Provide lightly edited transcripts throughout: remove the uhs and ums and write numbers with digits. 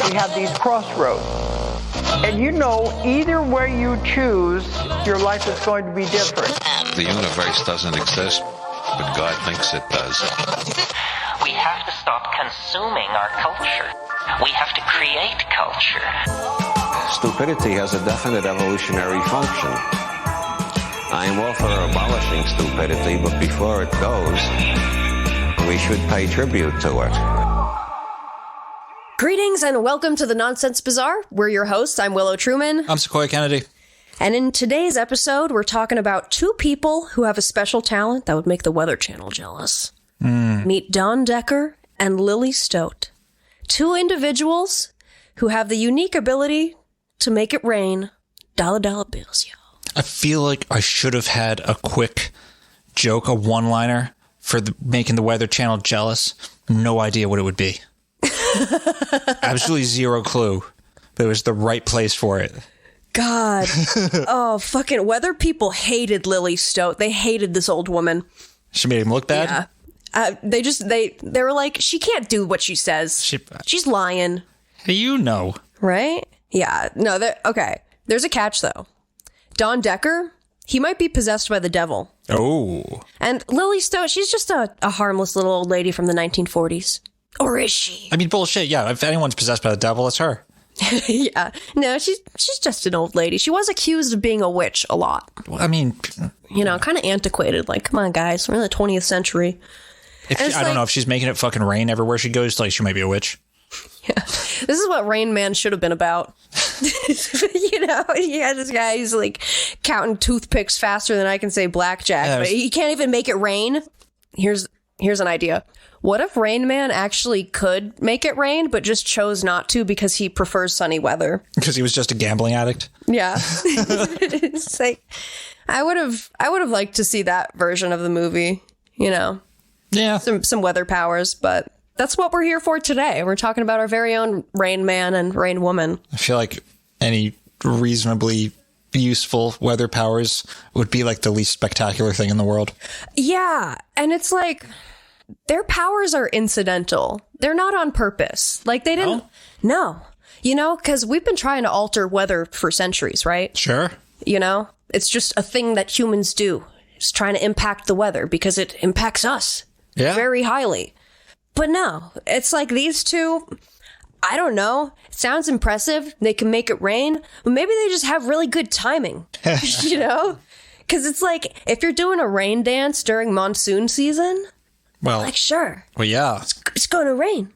we have these crossroads. And you know, either way you choose, your life is going to be different. The universe doesn't exist, but God thinks it does. We have to stop consuming our culture. We have to create culture. Stupidity has a definite evolutionary function. I am all for abolishing stupidity, but before it goes, we should pay tribute to it. Greetings and welcome to the Nonsense Bazaar. We're your hosts. I'm Willow Truman. I'm Sequoia Kennedy. And in today's episode, we're talking about two people who have a special talent that would make the Weather Channel jealous. Meet Don Decker and Lillie Stoat. Two individuals who have the unique ability to make it rain dollar bills, y'all. I feel like I should have had a quick joke, a one-liner for making the Weather Channel jealous. No idea what it would be. Absolutely zero clue. But it was the right place for it. God. Oh, fucking weather people hated Lillie Stoat. They hated this old woman. She made him look bad? Yeah. They were like, she can't do what she says. She's lying. How do you know? Right? Yeah. No, okay. There's a catch, though. Don Decker, he might be possessed by the devil. Oh. And Lillie Stoat, she's just a harmless little old lady from the 1940s. Or is she? I mean, bullshit, yeah. If anyone's possessed by the devil, it's her. Yeah. No, she's just an old lady. She was accused of being a witch a lot. Well, I mean... You know, kind of antiquated. Like, come on, guys. We're in the 20th century. I don't know if she's making it fucking rain everywhere she goes. Like, she might be a witch. Yeah. This is what Rain Man should have been about. You know, you got this guy who's like counting toothpicks faster than I can say blackjack, but he can't even make it rain. Here's an idea. What if Rain Man actually could make it rain, but just chose not to because he prefers sunny weather? Because he was just a gambling addict? Yeah. It's like, I would have liked to see that version of the movie, you know? Yeah. Some weather powers, but that's what we're here for today. We're talking about our very own Rain Man and Rain Woman. I feel like any reasonably useful weather powers would be like the least spectacular thing in the world. Yeah. And it's like... Their powers are incidental. They're not on purpose. Like, they didn't... No. You know, because we've been trying to alter weather for centuries, right? Sure. You know? It's just a thing that humans do. It's trying to impact the weather because it impacts us very highly. But no. It's like these two... I don't know. It sounds impressive. They can make it rain. But maybe they just have really good timing. You know? Because it's like, if you're doing a rain dance during monsoon season... Well, like, sure. Well, yeah. It's going to rain.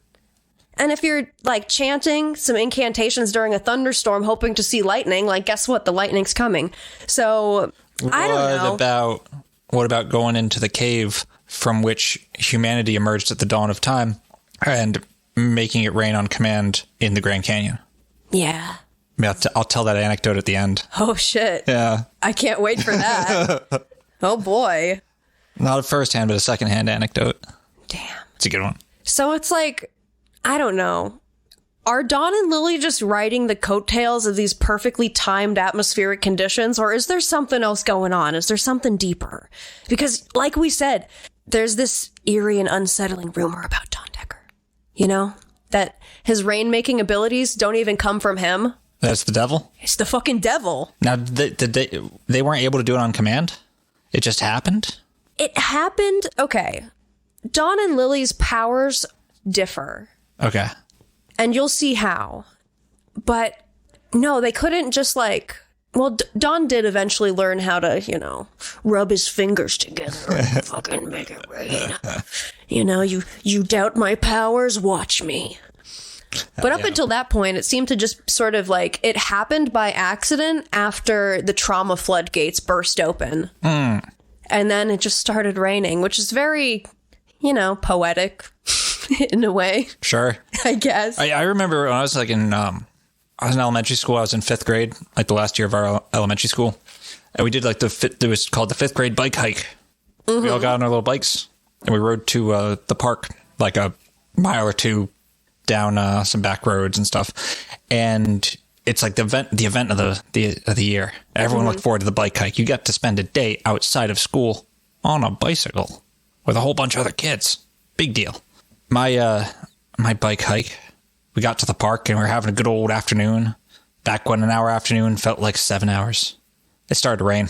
And if you're, like, chanting some incantations during a thunderstorm, hoping to see lightning, like, guess what? The lightning's coming. So, I don't know. What about going into the cave from which humanity emerged at the dawn of time and making it rain on command in the Grand Canyon? Yeah. I mean, I'll tell that anecdote at the end. Oh, shit. Yeah. I can't wait for that. Oh, boy. Not a first-hand, but a second-hand anecdote. Damn. It's a good one. So it's like, I don't know. Are Don and Lillie just riding the coattails of these perfectly timed atmospheric conditions, or is there something else going on? Is there something deeper? Because, like we said, there's this eerie and unsettling rumor about Don Decker. You know? That his rain-making abilities don't even come from him. That's the devil? It's the fucking devil. Now, they weren't able to do it on command? It just happened? It happened... Okay. Don and Lillie's powers differ. Okay. And you'll see how. But, no, they couldn't just, like... Well, Don did eventually learn how to, you know, rub his fingers together and fucking make it rain. You know, you doubt my powers? Watch me. But up until that point, it seemed to just sort of like... It happened by accident after the trauma floodgates burst open. And then it just started raining, which is very, you know, poetic in a way. Sure. I guess. I remember when I was like in elementary school, I was in 5th grade, like the last year of our elementary school. And we did like it was called the 5th grade bike hike. Mm-hmm. We all got on our little bikes and we rode to the park, like a mile or two down some back roads and stuff. And it's like the event of the year. Everyone looked forward to the bike hike. You got to spend a day outside of school on a bicycle with a whole bunch of other kids. Big deal. My bike hike we got to the park and we were having a good old afternoon. Back when an hour afternoon felt like 7 hours. It started to rain.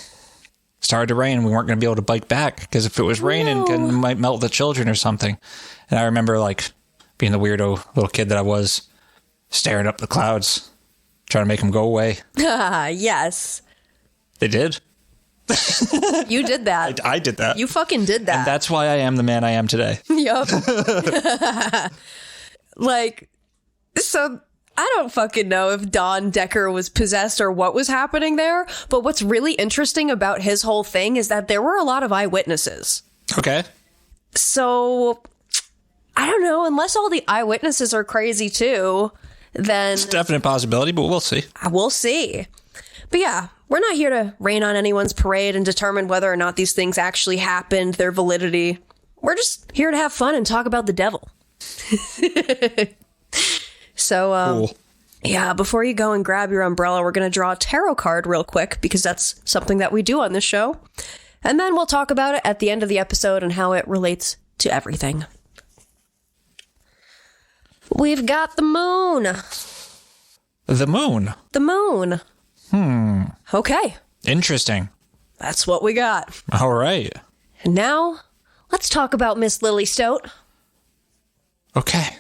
And we weren't going to be able to bike back because if it was raining, it might melt the children or something. And I remember like being the weirdo little kid that I was, staring up the clouds, trying to make them go away. Yes. They did. You did that. I did that. You fucking did that. And that's why I am the man I am today. Yup. Like, so I don't fucking know if Don Decker was possessed or what was happening there, but what's really interesting about his whole thing is that there were a lot of eyewitnesses. Okay. So, I don't know, unless all the eyewitnesses are crazy too, then... It's a definite possibility, but we'll see. We'll see. But yeah, we're not here to rain on anyone's parade and determine whether or not these things actually happened, their validity. We're just here to have fun and talk about the devil. So, Cool. Yeah, before you go and grab your umbrella, we're going to draw a tarot card real quick because that's something that we do on this show. And then we'll talk about it at the end of the episode and how it relates to everything. We've got the moon. The moon. The moon. Okay. Interesting. That's what we got. All right. And now, let's talk about Miss Lillie Stoat. Okay.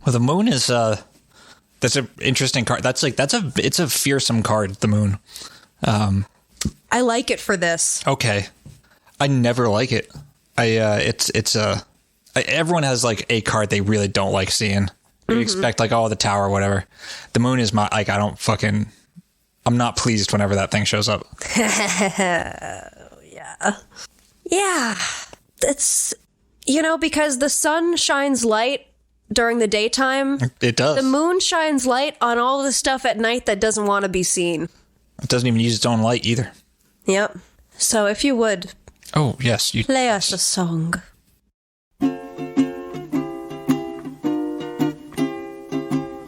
Well, the moon is that's an interesting card. It's a fearsome card, the moon. I like it for this. Okay. I never like it. Everyone has like a card they really don't like seeing. You expect like, oh, the tower or whatever. The moon is my, like, I'm not pleased whenever that thing shows up. Yeah. It's, because the sun shines light during the daytime. It does. The moon shines light on all the stuff at night that doesn't want to be seen. It doesn't even use its own light either. Yep. So if you would. Oh, yes. Play us a song.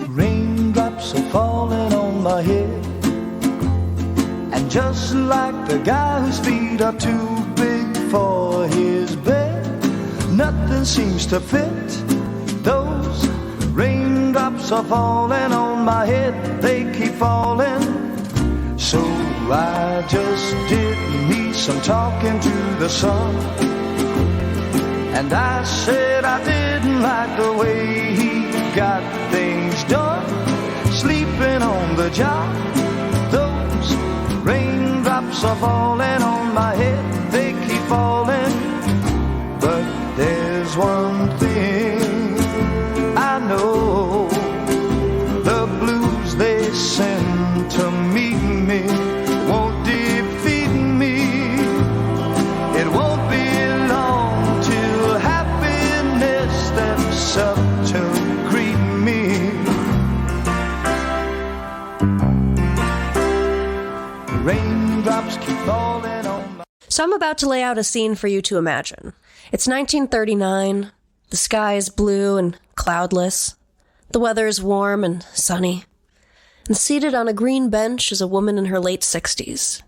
Raindrops are falling on my head, and just like the guy whose feet are too big for his bed, nothing seems to fit. Those raindrops are falling on my head, they keep falling. So I just did me some talking to the sun, and I said I didn't like the way he got things done, sleeping on the job. Those raindrops are falling on my head, they keep falling. But there's one thing I know, the blues they send to meet me won't defeat me. It won't be long till happiness steps up to greet me. Raindrops keep falling on my... So I'm about to lay out a scene for you to imagine. It's 1939. The sky is blue and cloudless. The weather is warm and sunny. And seated on a green bench is a woman in her late 60s.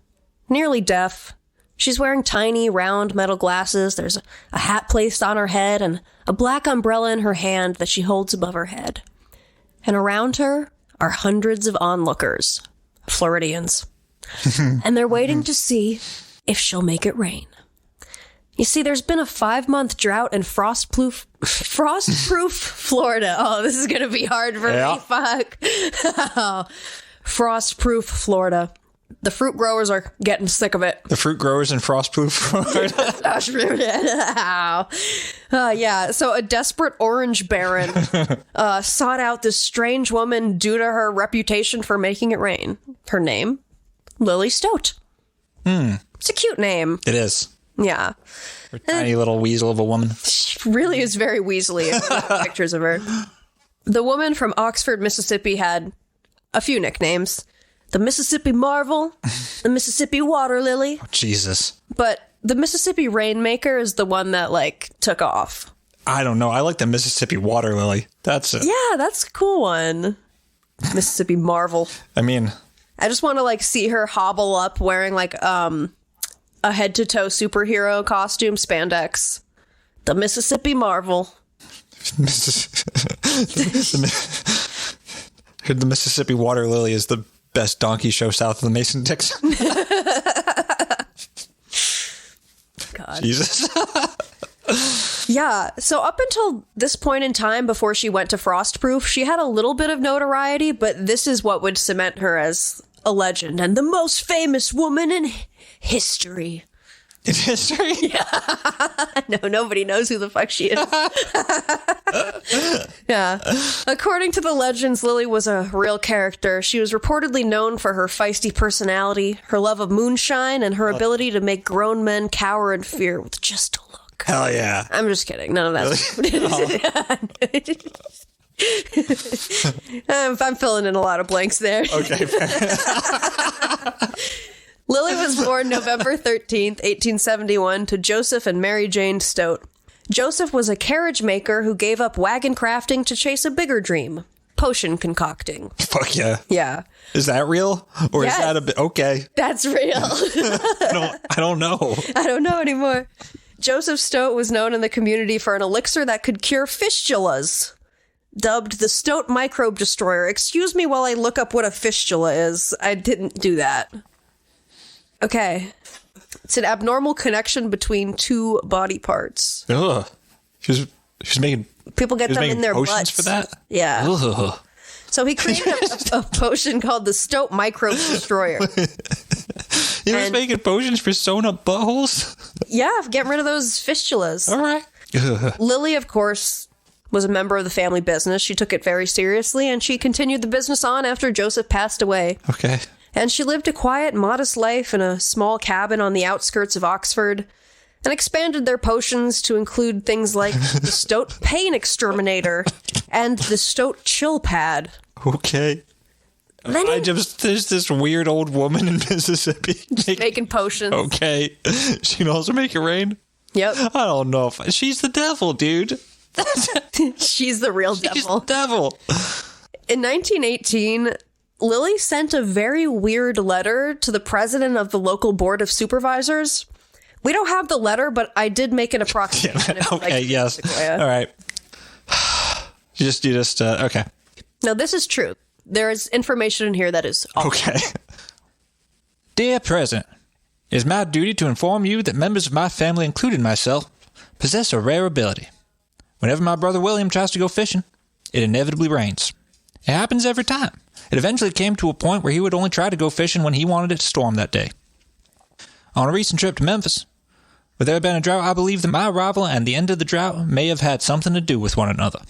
Nearly deaf. She's wearing tiny, round metal glasses. There's a hat placed on her head and a black umbrella in her hand that she holds above her head. And around her are hundreds of onlookers, Floridians. And they're waiting to see if she'll make it rain. You see, there's been a 5-month drought in frostproof Florida. Oh, this is going to be hard for me. Fuck. Frostproof Florida. The fruit growers are getting sick of it. The fruit growers in frostproof Florida. Yeah, so a desperate orange baron sought out this strange woman due to her reputation for making it rain. Her name? Lillie Stoat. It's a cute name. It is. Yeah. Her tiny little weasel of a woman. She really is very weaselly. Pictures of her. The woman from Oxford, Mississippi had a few nicknames. The Mississippi Marvel, the Mississippi Water Lily. Oh, Jesus. But the Mississippi Rainmaker is the one that, took off. I don't know. I like the Mississippi Water Lily. That's it. Yeah, that's a cool one. Mississippi Marvel. I mean... I just want to, see her hobble up wearing, a head-to-toe superhero costume, spandex. The Mississippi Marvel. The Mississippi Water Lily is the best donkey show south of the Mason-Dixon. God. Jesus. Yeah, so up until this point in time before she went to Frostproof, she had a little bit of notoriety, but this is what would cement her as a legend and the most famous woman in history. In history? Yeah. No, nobody knows who the fuck she is. Yeah. According to the legends, Lillie was a real character. She was reportedly known for her feisty personality, her love of moonshine, and her ability to make grown men cower in fear with just a look. Hell yeah. I'm just kidding. None of that. Really? I'm filling in a lot of blanks there. Okay, fair. Lillie was born November 13th, 1871, to Joseph and Mary Jane Stoat. Joseph was a carriage maker who gave up wagon crafting to chase a bigger dream, potion concocting. Fuck yeah. Yeah. Is that real? Or Yes. is that a bit... Okay. That's real. I don't know. I don't know anymore. Joseph Stoat was known in the community for an elixir that could cure fistulas, dubbed the Stoat Microbe Destroyer. Excuse me while I look up what a fistula is. I didn't do that. Okay. It's an abnormal connection between two body parts. Ugh. She's making... People get He was them in making their potions butts. for that? Yeah. Ugh. So he created a potion called the Stoat Microbe Destroyer. He was making potions for sewn up buttholes? Yeah, getting rid of those fistulas. All right. Ugh. Lillie, of course, was a member of the family business. She took it very seriously, and she continued the business on after Joseph passed away. Okay. And she lived a quiet, modest life in a small cabin on the outskirts of Oxford, and expanded their potions to include things like the Stoat Pain Exterminator and the Stoat Chill Pad. Okay. There's this weird old woman in Mississippi Making potions. Okay. She can also make it rain? Yep. I don't know if... She's the devil, dude. She's the real She's devil. the devil. In 1918, Lillie sent a very weird letter to the president of the local board of supervisors. We don't have the letter, but I did make an approximation. Okay, yes. All right. You just, okay. No, this is true. There is information in here that is off. Okay. Dear President, it is my duty to inform you that members of my family, including myself, possess a rare ability. Whenever my brother William tries to go fishing, it inevitably rains. It happens every time. It eventually came to a point where he would only try to go fishing when he wanted it to storm that day. On a recent trip to Memphis, where there had been a drought, I believe that my arrival and the end of the drought may have had something to do with one another.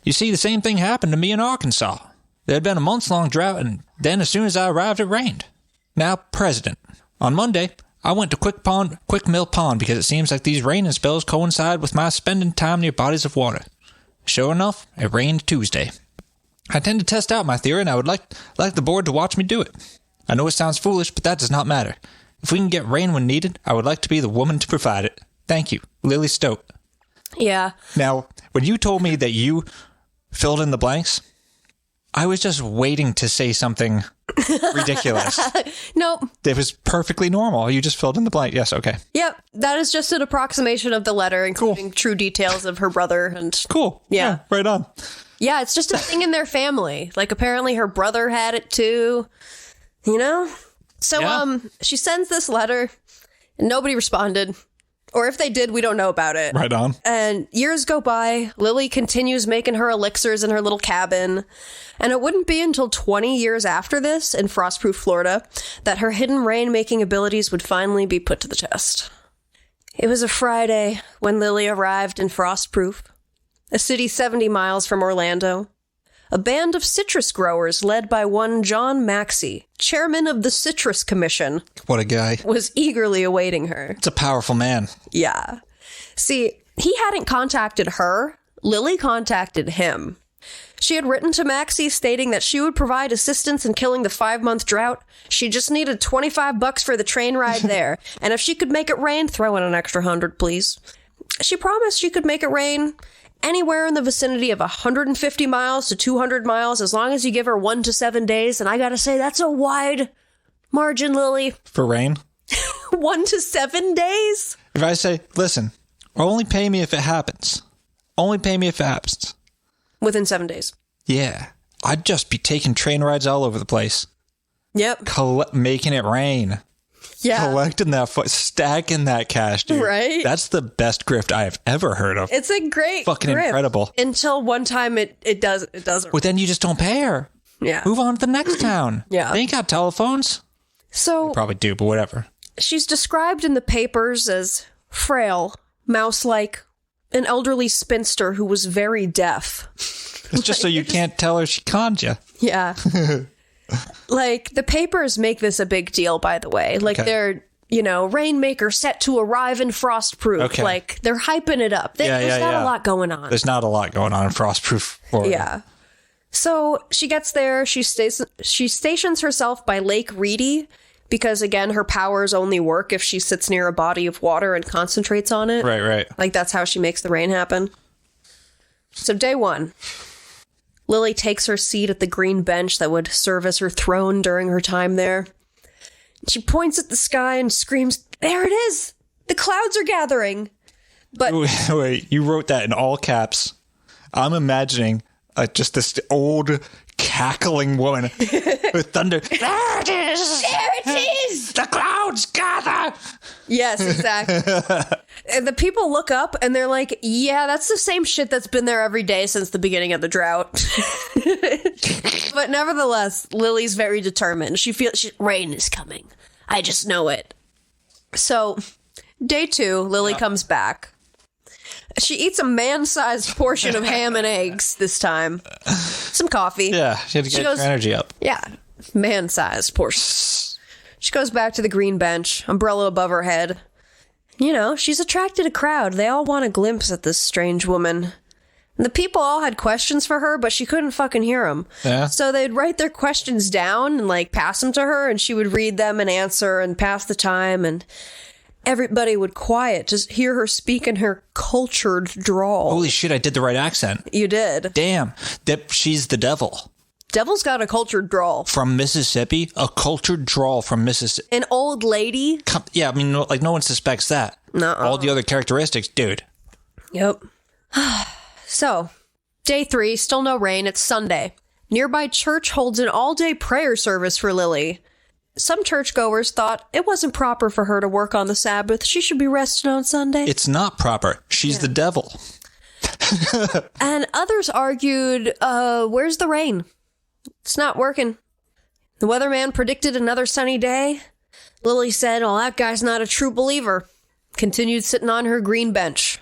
You see, the same thing happened to me in Arkansas. There had been a months-long drought, and then as soon as I arrived, it rained. Now, President, on Monday, I went to Quick Mill Pond because it seems like these raining spells coincide with my spending time near bodies of water. Sure enough, it rained Tuesday. I intend to test out my theory, and I would like the board to watch me do it. I know it sounds foolish, but that does not matter. If we can get rain when needed, I would like to be the woman to provide it. Thank you, Lillie Stoat. Yeah. Now, when you told me that you filled in the blanks, I was just waiting to say something ridiculous. Nope. It was perfectly normal. You just filled in the blank. Yes, okay. Yep. That is just an approximation of the letter, including true details of her brother and... Cool. Yeah. Right on. Yeah, it's just a thing in their family. Like, apparently her brother had it too. You know? So, she sends this letter, and nobody responded. Or if they did, we don't know about it. Right on. And years go by. Lillie continues making her elixirs in her little cabin. And it wouldn't be until 20 years after this, in Frostproof, Florida, that her hidden rain-making abilities would finally be put to the test. It was a Friday when Lillie arrived in Frostproof, a city 70 miles from Orlando. A band of citrus growers led by one John Maxey, chairman of the Citrus Commission, What a guy. was eagerly awaiting her. It's a powerful man. Yeah. See, he hadn't contacted her. Lillie contacted him. She had written to Maxey stating that she would provide assistance in killing the 5-month drought. She just needed $25 for the train ride there. And if she could make it rain, throw in an extra 100, please. She promised she could make it rain anywhere in the vicinity of 150 miles to 200 miles, as long as you give her 1 to 7 days. And I gotta say, that's a wide margin, Lillie. For rain? 1 to 7 days? If I say, listen, only pay me if it happens. Only pay me if it happens. Within 7 days. Yeah. I'd just be taking train rides all over the place. Yep. Making it rain. Yeah. Collecting that, stacking that cash, dude. Right? That's the best grift I have ever heard of. It's a great fucking grift. incredible. Until one time it doesn't. Well, then you just don't pay her. Yeah. Move on to the next town. Yeah. They ain't got telephones. So Probably do, but whatever. she's described in the papers as frail, mouse-like, an elderly spinster who was very deaf. It's just so you can't tell her she conned you. Yeah. Like, the papers make this a big deal, by the way. Like, they're, Rainmaker set to arrive in Frostproof. Okay. Like, they're hyping it up. There's not a lot going on. There's not a lot going on in Frostproof. Florida. Yeah. So she gets there. She stations herself by Lake Reedy because, again, her powers only work if she sits near a body of water and concentrates on it. Right. Like, that's how she makes the rain happen. So day one, Lillie takes her seat at the green bench that would serve as her throne during her time there. She points at the sky and screams, "There it is! The clouds are gathering!" But wait, you wrote that in all caps. I'm imagining just this old cackling woman with thunder. There it is! there it is! The clouds gather! Yes, exactly. And the people look up and they're like, yeah, that's the same shit that's been there every day since the beginning of the drought. But nevertheless, Lily's very determined. She feels rain is coming. I just know it. So, day 2, Lillie comes back. She eats a man-sized portion of ham and eggs this time. Some coffee. Yeah, she had to get her energy up. Yeah, man-sized portion. She goes back to the green bench, umbrella above her head. She's attracted a crowd. They all want a glimpse at this strange woman. And the people all had questions for her, but she couldn't fucking hear them. Yeah. So they'd write their questions down and, pass them to her, and she would read them and answer and pass the time, and everybody would quiet to hear her speak in her cultured drawl. Holy shit, I did the right accent. You did. Damn. She's the devil. Devil's got a cultured drawl. From Mississippi? A cultured drawl from Mississippi. An old lady. Yeah, I mean, no one suspects that. Nuh-uh. All the other characteristics, dude. Yep. So, day 3, still no rain. It's Sunday. Nearby church holds an all-day prayer service for Lillie. Some churchgoers thought it wasn't proper for her to work on the Sabbath. She should be resting on Sunday. It's not proper. She's the devil. And others argued, where's the rain? It's not working. The weatherman predicted another sunny day. Lillie said, well, that guy's not a true believer. Continued sitting on her green bench.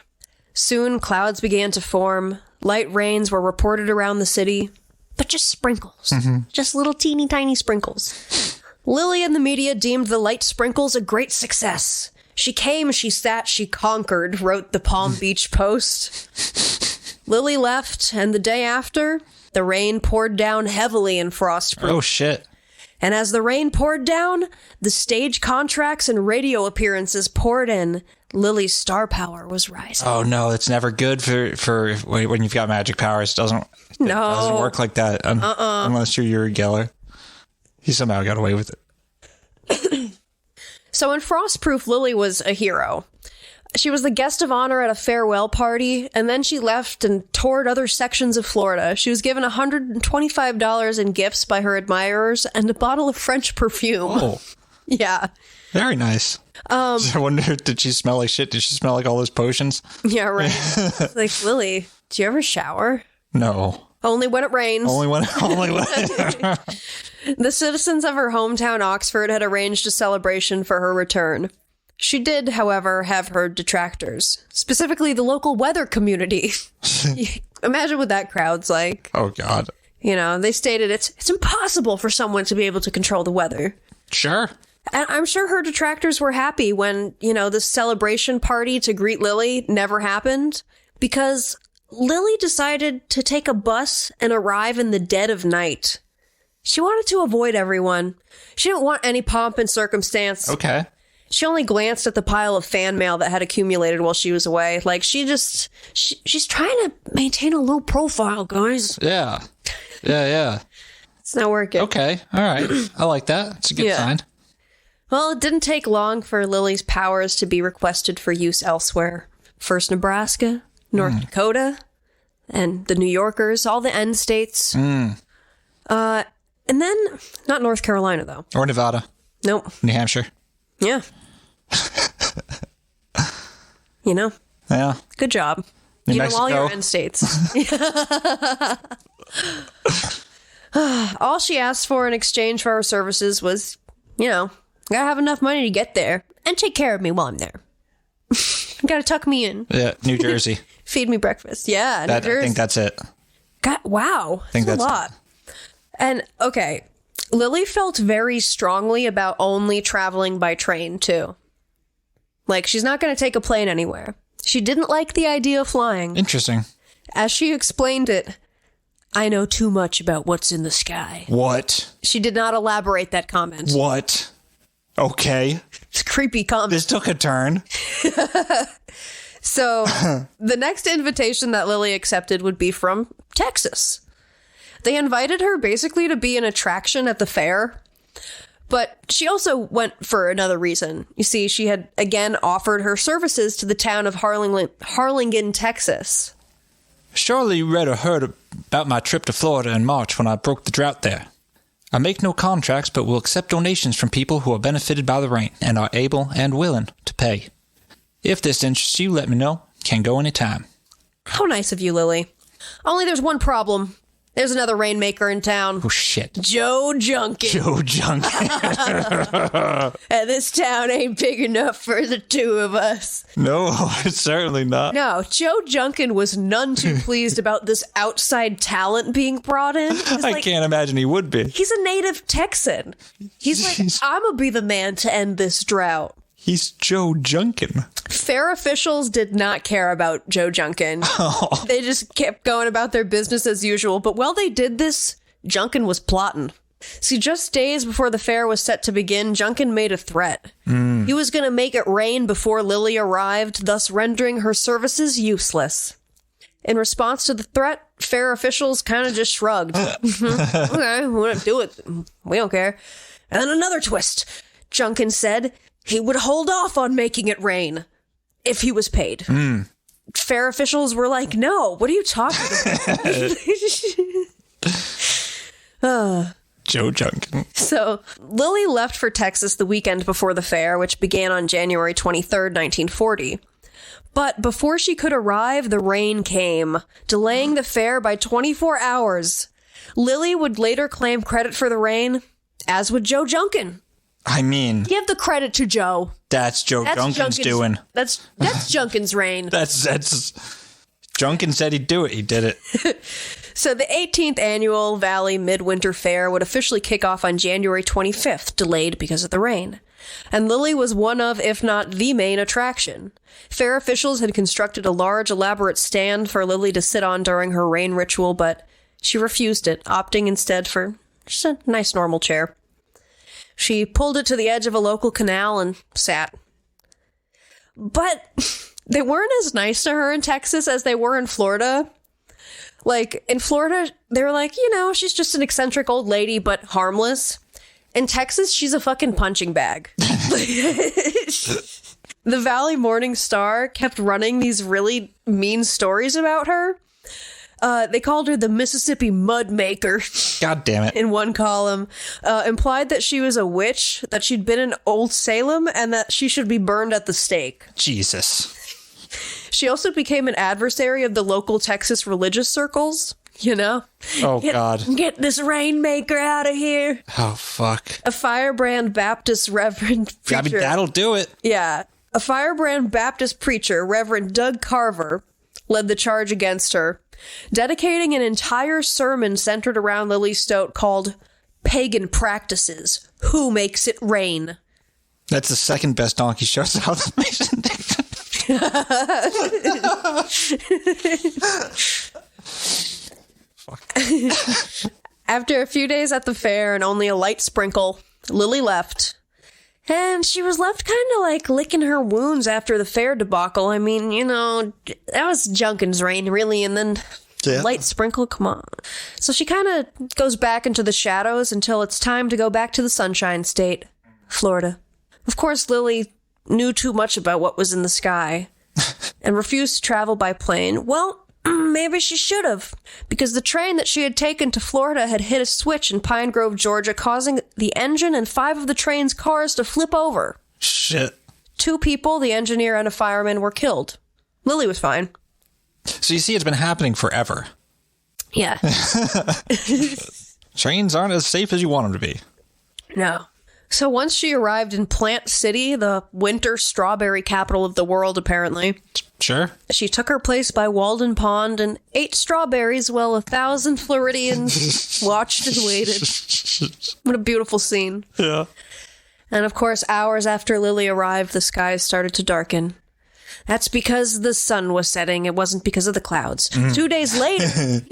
Soon, clouds began to form. Light rains were reported around the city. But just sprinkles. Just little teeny tiny sprinkles. Lillie and the media deemed the light sprinkles a great success. She came, she sat, she conquered, wrote the Palm Beach Post. Lillie left, and the day after, the rain poured down heavily in Frostproof. Oh, shit. And as the rain poured down, the stage contracts and radio appearances poured in. Lillie's star power was rising. Oh, no, it's never good for when you've got magic powers. It doesn't work like that unless you're Uri Geller. He somehow got away with it. So in Frostproof, Lillie was a hero. She was the guest of honor at a farewell party, and then she left and toured other sections of Florida. She was given $125 in gifts by her admirers and a bottle of French perfume. Oh. Yeah. Very nice. I wonder, did she smell like shit? Did she smell like all those potions? Yeah, right. Like, Lillie, do you ever shower? No. Only when it rains. Only when. The citizens of her hometown, Oxford, had arranged a celebration for her return. She did, however, have her detractors, specifically the local weather community. Imagine what that crowd's like. Oh, God. They stated it's impossible for someone to be able to control the weather. Sure. And I'm sure her detractors were happy when, this celebration party to greet Lillie never happened, because Lillie decided to take a bus and arrive in the dead of night. She wanted to avoid everyone. She didn't want any pomp and circumstance. Okay. She only glanced at the pile of fan mail that had accumulated while she was away. Like, she's trying to maintain a low profile, guys. Yeah. It's not working. Okay. All right. I like that. It's a good sign. Well, it didn't take long for Lillie's powers to be requested for use elsewhere. First Nebraska, North Dakota, and the New Yorkers, all the end states. And then, not North Carolina, though. Or Nevada. Nope. New Hampshire. Yeah. You know? Yeah. Good job. New you know, Mexico. all your end states. All she asked for in exchange for her services was, you know, gotta have enough money to get there and take care of me while I'm there. Gotta tuck me in. Yeah, New Jersey. Feed me breakfast. Yeah, New Jersey. I think that's it. God, wow. I think that's that's a lot. And, okay, Lillie felt very strongly about only traveling by train, too. Like, she's not going to take a plane anywhere. She didn't like the idea of flying. Interesting. As she explained it, I know too much about what's in the sky. What? She did not elaborate that comment. What? Okay. It's a creepy comment. This took a turn. So, the next invitation that Lillie accepted would be from Texas. They invited her basically to be an attraction at the fair. But she also went for another reason. You see, she had again offered her services to the town of Harlingen, Texas. Surely you read or heard about my trip to Florida in March when I broke the drought there. I make no contracts, but will accept donations from people who are benefited by the rain and are able and willing to pay. If this interests you, let me know. Can go anytime. How nice of you, Lillie. Only there's one problem. There's another rainmaker in town. Oh, shit. Joe Junkin. Joe Junkin. And this town ain't big enough for the two of us. No, it's certainly not. No, Joe Junkin was none too pleased about this outside talent being brought in. I can't imagine he would be. He's a native Texan. He's like, I'm going to be the man to end this drought. He's Joe Junkin. Fair officials did not care about Joe Junkin. Oh. They just kept going about their business as usual. But while they did this, Junkin was plotting. See, just days before the fair was set to begin, Junkin made a threat. He was going to make it rain before Lillie arrived, thus rendering her services useless. In response to the threat, fair officials kind of just shrugged. Okay, we want to do it. We don't care. And then another twist. Junkin said he would hold off on making it rain if he was paid. Fair officials were like, no, what are you talking about? Joe Junkin. So Lillie left for Texas the weekend before the fair, which began on January 23rd, 1940. But before she could arrive, the rain came, delaying the fair by 24 hours. Lillie would later claim credit for the rain, as would Joe Junkin. I mean, give the credit to Joe. That's Junkin's doing. That's Junkin's reign. That's Junkin said he'd do it. He did it. So the 18th annual Valley Midwinter Fair would officially kick off on January 25th, delayed because of the rain. And Lillie was one of, if not the main attraction. Fair officials had constructed a large, elaborate stand for Lillie to sit on during her rain ritual, but she refused it, opting instead for just a nice normal chair. She pulled it to the edge of a local canal and sat. But they weren't as nice to her in Texas as they were in Florida. Like, in Florida, they were like, you know, she's just an eccentric old lady, but harmless. In Texas, she's a fucking punching bag. The Valley Morning Star kept running these really mean stories about her. They called her the Mississippi Mud Maker. God damn it. In one column. Implied that she was a witch, that she'd been in Old Salem, and that she should be burned at the stake. Jesus. She also became an adversary of the local Texas religious circles, you know? Oh, God. Get this Rainmaker out of here. Oh, fuck. A Firebrand Baptist Reverend preacher. I mean, that'll do it. Yeah. A Firebrand Baptist preacher, Reverend Doug Carver, led the charge against her, dedicating an entire sermon centered around Lillie Stoat called Pagan Practices. Who Makes It Rain? That's the second best donkey show South Mason Dixon. Fuck. After a few days at the fair and only a light sprinkle, Lillie left. And she was left kind of like licking her wounds after the fair debacle. I mean, you know, that was Junkin's reign, really, and then light sprinkle, come on. So she kind of goes back into the shadows until it's time to go back to the Sunshine State, Florida. Of course, Lillie knew too much about what was in the sky and refused to travel by plane. Well, maybe she should have, because the train that she had taken to Florida had hit a switch in Pine Grove, Georgia, causing the engine and 5 of the train's cars to flip over. Shit. 2 people, the engineer and a fireman, were killed. Lillie was fine. So you see, it's been happening forever. Yeah. Trains aren't as safe as you want them to be. No. So once she arrived in Plant City, the winter strawberry capital of the world, apparently, Sure. she took her place by Walden Pond and ate strawberries while 1,000 Floridians watched and waited. What a beautiful scene. Yeah. And of course, hours after Lillie arrived, the skies started to darken. That's because the sun was setting. It wasn't because of the clouds. 2 days later,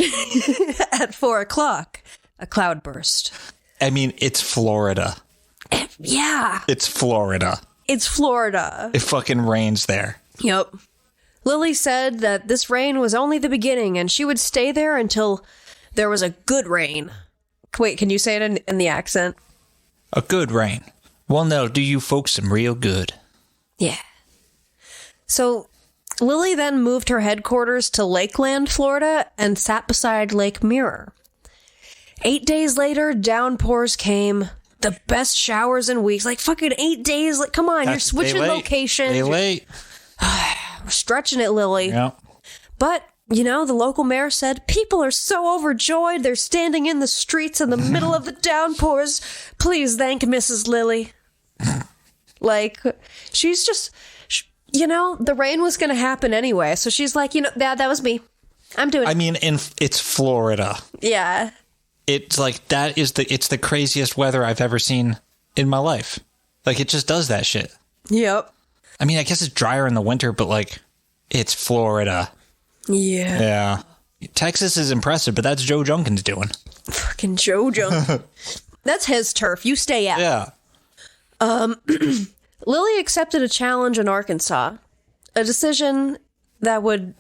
at 4 o'clock, a cloud burst. I mean, it's Florida. Yeah. It's Florida. It's Florida. It fucking rains there. Yep. Lillie said that this rain was only the beginning, and she would stay there until there was a good rain. Wait, can you say it in the accent? A good rain. Well, no, do you folks some real good. Yeah. So, Lillie then moved her headquarters to Lakeland, Florida, and sat beside Lake Mirror. 8 days later, downpours came. The best showers in weeks. Like, fucking 8 days. Like, come on, you're switching locations. They late. We're stretching it, Lillie. Yeah. But, you know, the local mayor said, people are so overjoyed. They're standing in the streets in the middle of the downpours. Please thank Mrs. Lillie. Like, she's just, you know, the rain was going to happen anyway. So she's like, you know, that was me. I'm doing it. I mean, it's Florida. Yeah. It's like, it's the craziest weather I've ever seen in my life. Like, it just does that shit. Yep. I mean, I guess it's drier in the winter, but like, it's Florida. Yeah. Yeah. Texas is impressive, but that's Joe Junkin's doing. Fucking Joe Junkin. That's his turf. You stay out. Yeah. Lillie accepted a challenge in Arkansas, a decision that would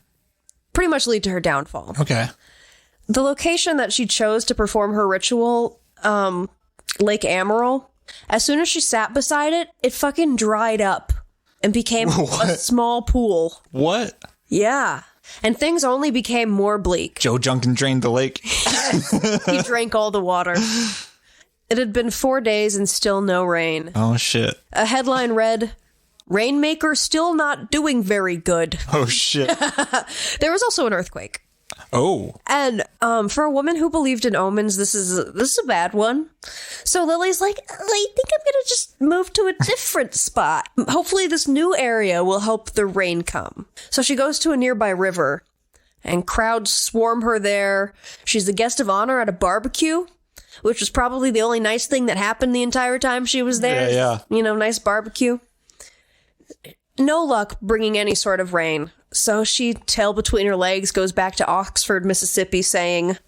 pretty much lead to her downfall. Okay. The location that she chose to perform her ritual, Lake Amarillo, as soon as she sat beside it, it fucking dried up and became a small pool. What? Yeah. And things only became more bleak. Joe Junkin drained the lake. He drank all the water. It had been 4 days and still no rain. Oh, shit. A headline read, Rainmaker still not doing very good. Oh, shit. There was also an earthquake. Oh. And for a woman who believed in omens, this is a bad one. So Lily's like, I think I'm going to just move to a different spot. Hopefully this new area will help the rain come. So she goes to a nearby river, and crowds swarm her there. She's the guest of honor at a barbecue, which was probably the only nice thing that happened the entire time she was there. Yeah. You know, nice barbecue. No luck bringing any sort of rain. So she, tail between her legs, goes back to Oxford, Mississippi, saying,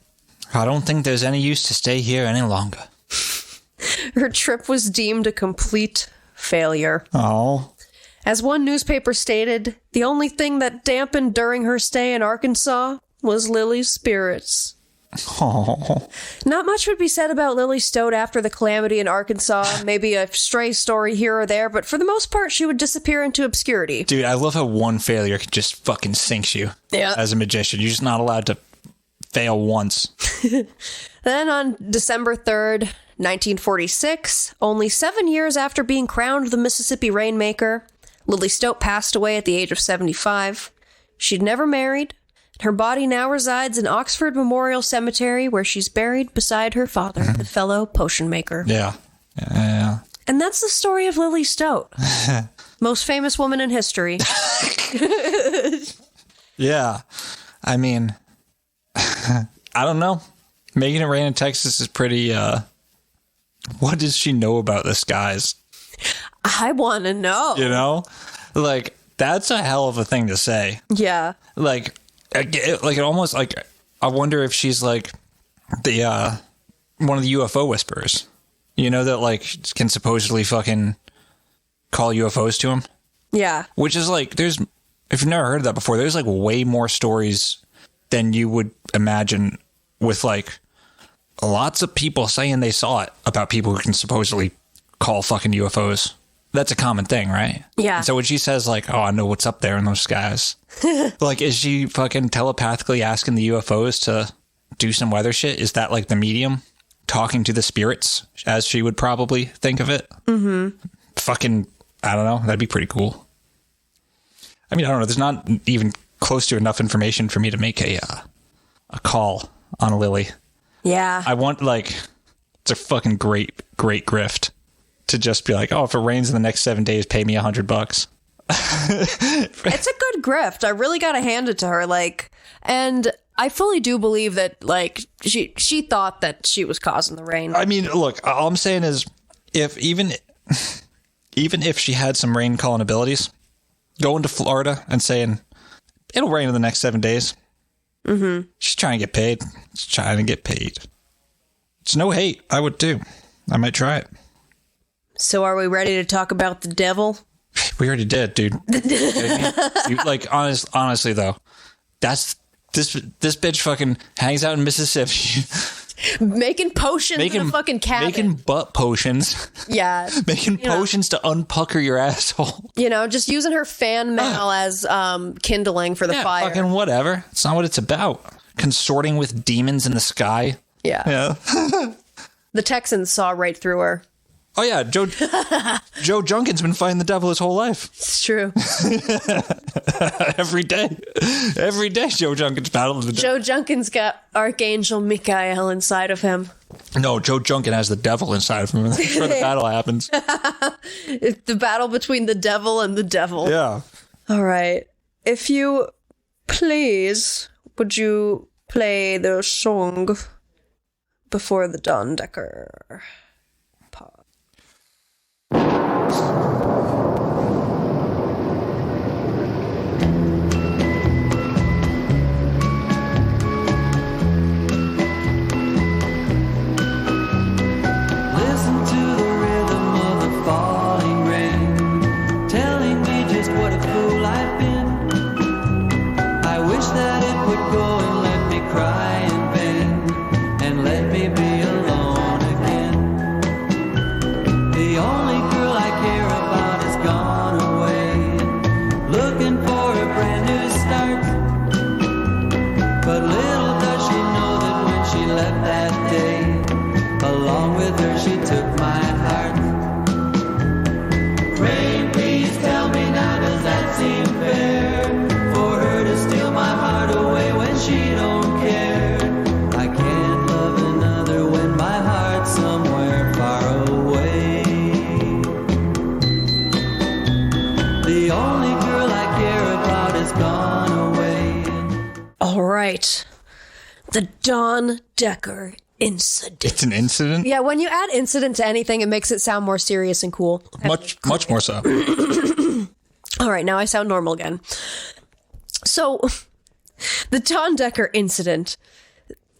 I don't think there's any use to stay here any longer. Her trip was deemed a complete failure. Oh. As one newspaper stated, the only thing that dampened during her stay in Arkansas was Lily's spirits. Oh. Not much would be said about Lillie Stoat after the calamity in Arkansas, maybe a stray story here or there, but for the most part, she would disappear into obscurity. Dude, I love how one failure can just fucking sinks you as a magician. You're just not allowed to fail once. Then on December 3rd, 1946, only 7 years after being crowned the Mississippi Rainmaker, Lillie Stoat passed away at the age of 75. She'd never married. Her body now resides in Oxford Memorial Cemetery, where she's buried beside her father, the fellow potion maker. Yeah. And that's the story of Lillie Stoat. Most famous woman in history. Yeah. I mean, I don't know. Making it rain in Texas is pretty, what does she know about the skies? I want to know. You know? Like, that's a hell of a thing to say. Yeah. Like it almost, like, I wonder if she's like the one of the UFO whisperers, you know, that like can supposedly fucking call UFOs to him. Yeah. Which is like, if you've never heard of that before, there's like way more stories than you would imagine, with like lots of people saying they saw it, about people who can supposedly call fucking UFOs. that's a common thing, right? Yeah. And so when she says like, "Oh, I know what's up there in those skies," like, is she fucking telepathically asking the UFOs to do some weather shit? Is that like the medium talking to the spirits, as she would probably think of it? Mm-hmm. Fucking, I don't know. That'd be pretty cool. I mean, I don't know. There's not even close to enough information for me to make a call on Lillie. Yeah. I want, like, it's a fucking great grift to just be like, oh, if it rains in the next 7 days, pay me $100. It's a good grift. I really got to hand it to her. Like, and I fully do believe that, like, she thought that she was causing the rain. I mean, look, all I'm saying is, if even if she had some rain calling abilities, going to Florida and saying it'll rain in the next 7 days. Mm-hmm. She's trying to get paid. She's trying to get paid. It's no hate. I would too. I might try it. So are we ready to talk about the devil? We already did, dude. Like, honestly though, that's this bitch fucking hangs out in Mississippi. Making potions in a fucking cabin. Making butt potions. Yeah. Making potions to unpucker your asshole. You know, just using her fan mail as kindling for the fire. Fucking whatever. It's not what it's about. Consorting with demons in the sky. Yeah. The Texans saw right through her. Oh yeah, Joe Junkin's been fighting the devil his whole life. It's true. Every day Joe Junkin's battling the devil. Joe Junkin's got Archangel Michael inside of him. No, Joe Junkin has the devil inside of him. That's where the battle happens. It's the battle between the devil and the devil. Yeah. All right. If you please, would you play the song before the Dawn Decker? The Dawn Decker incident. It's an incident? Yeah, when you add incident to anything, it makes it sound more serious and cool. Much more so. All right, now I sound normal again. So, the Dawn Decker incident,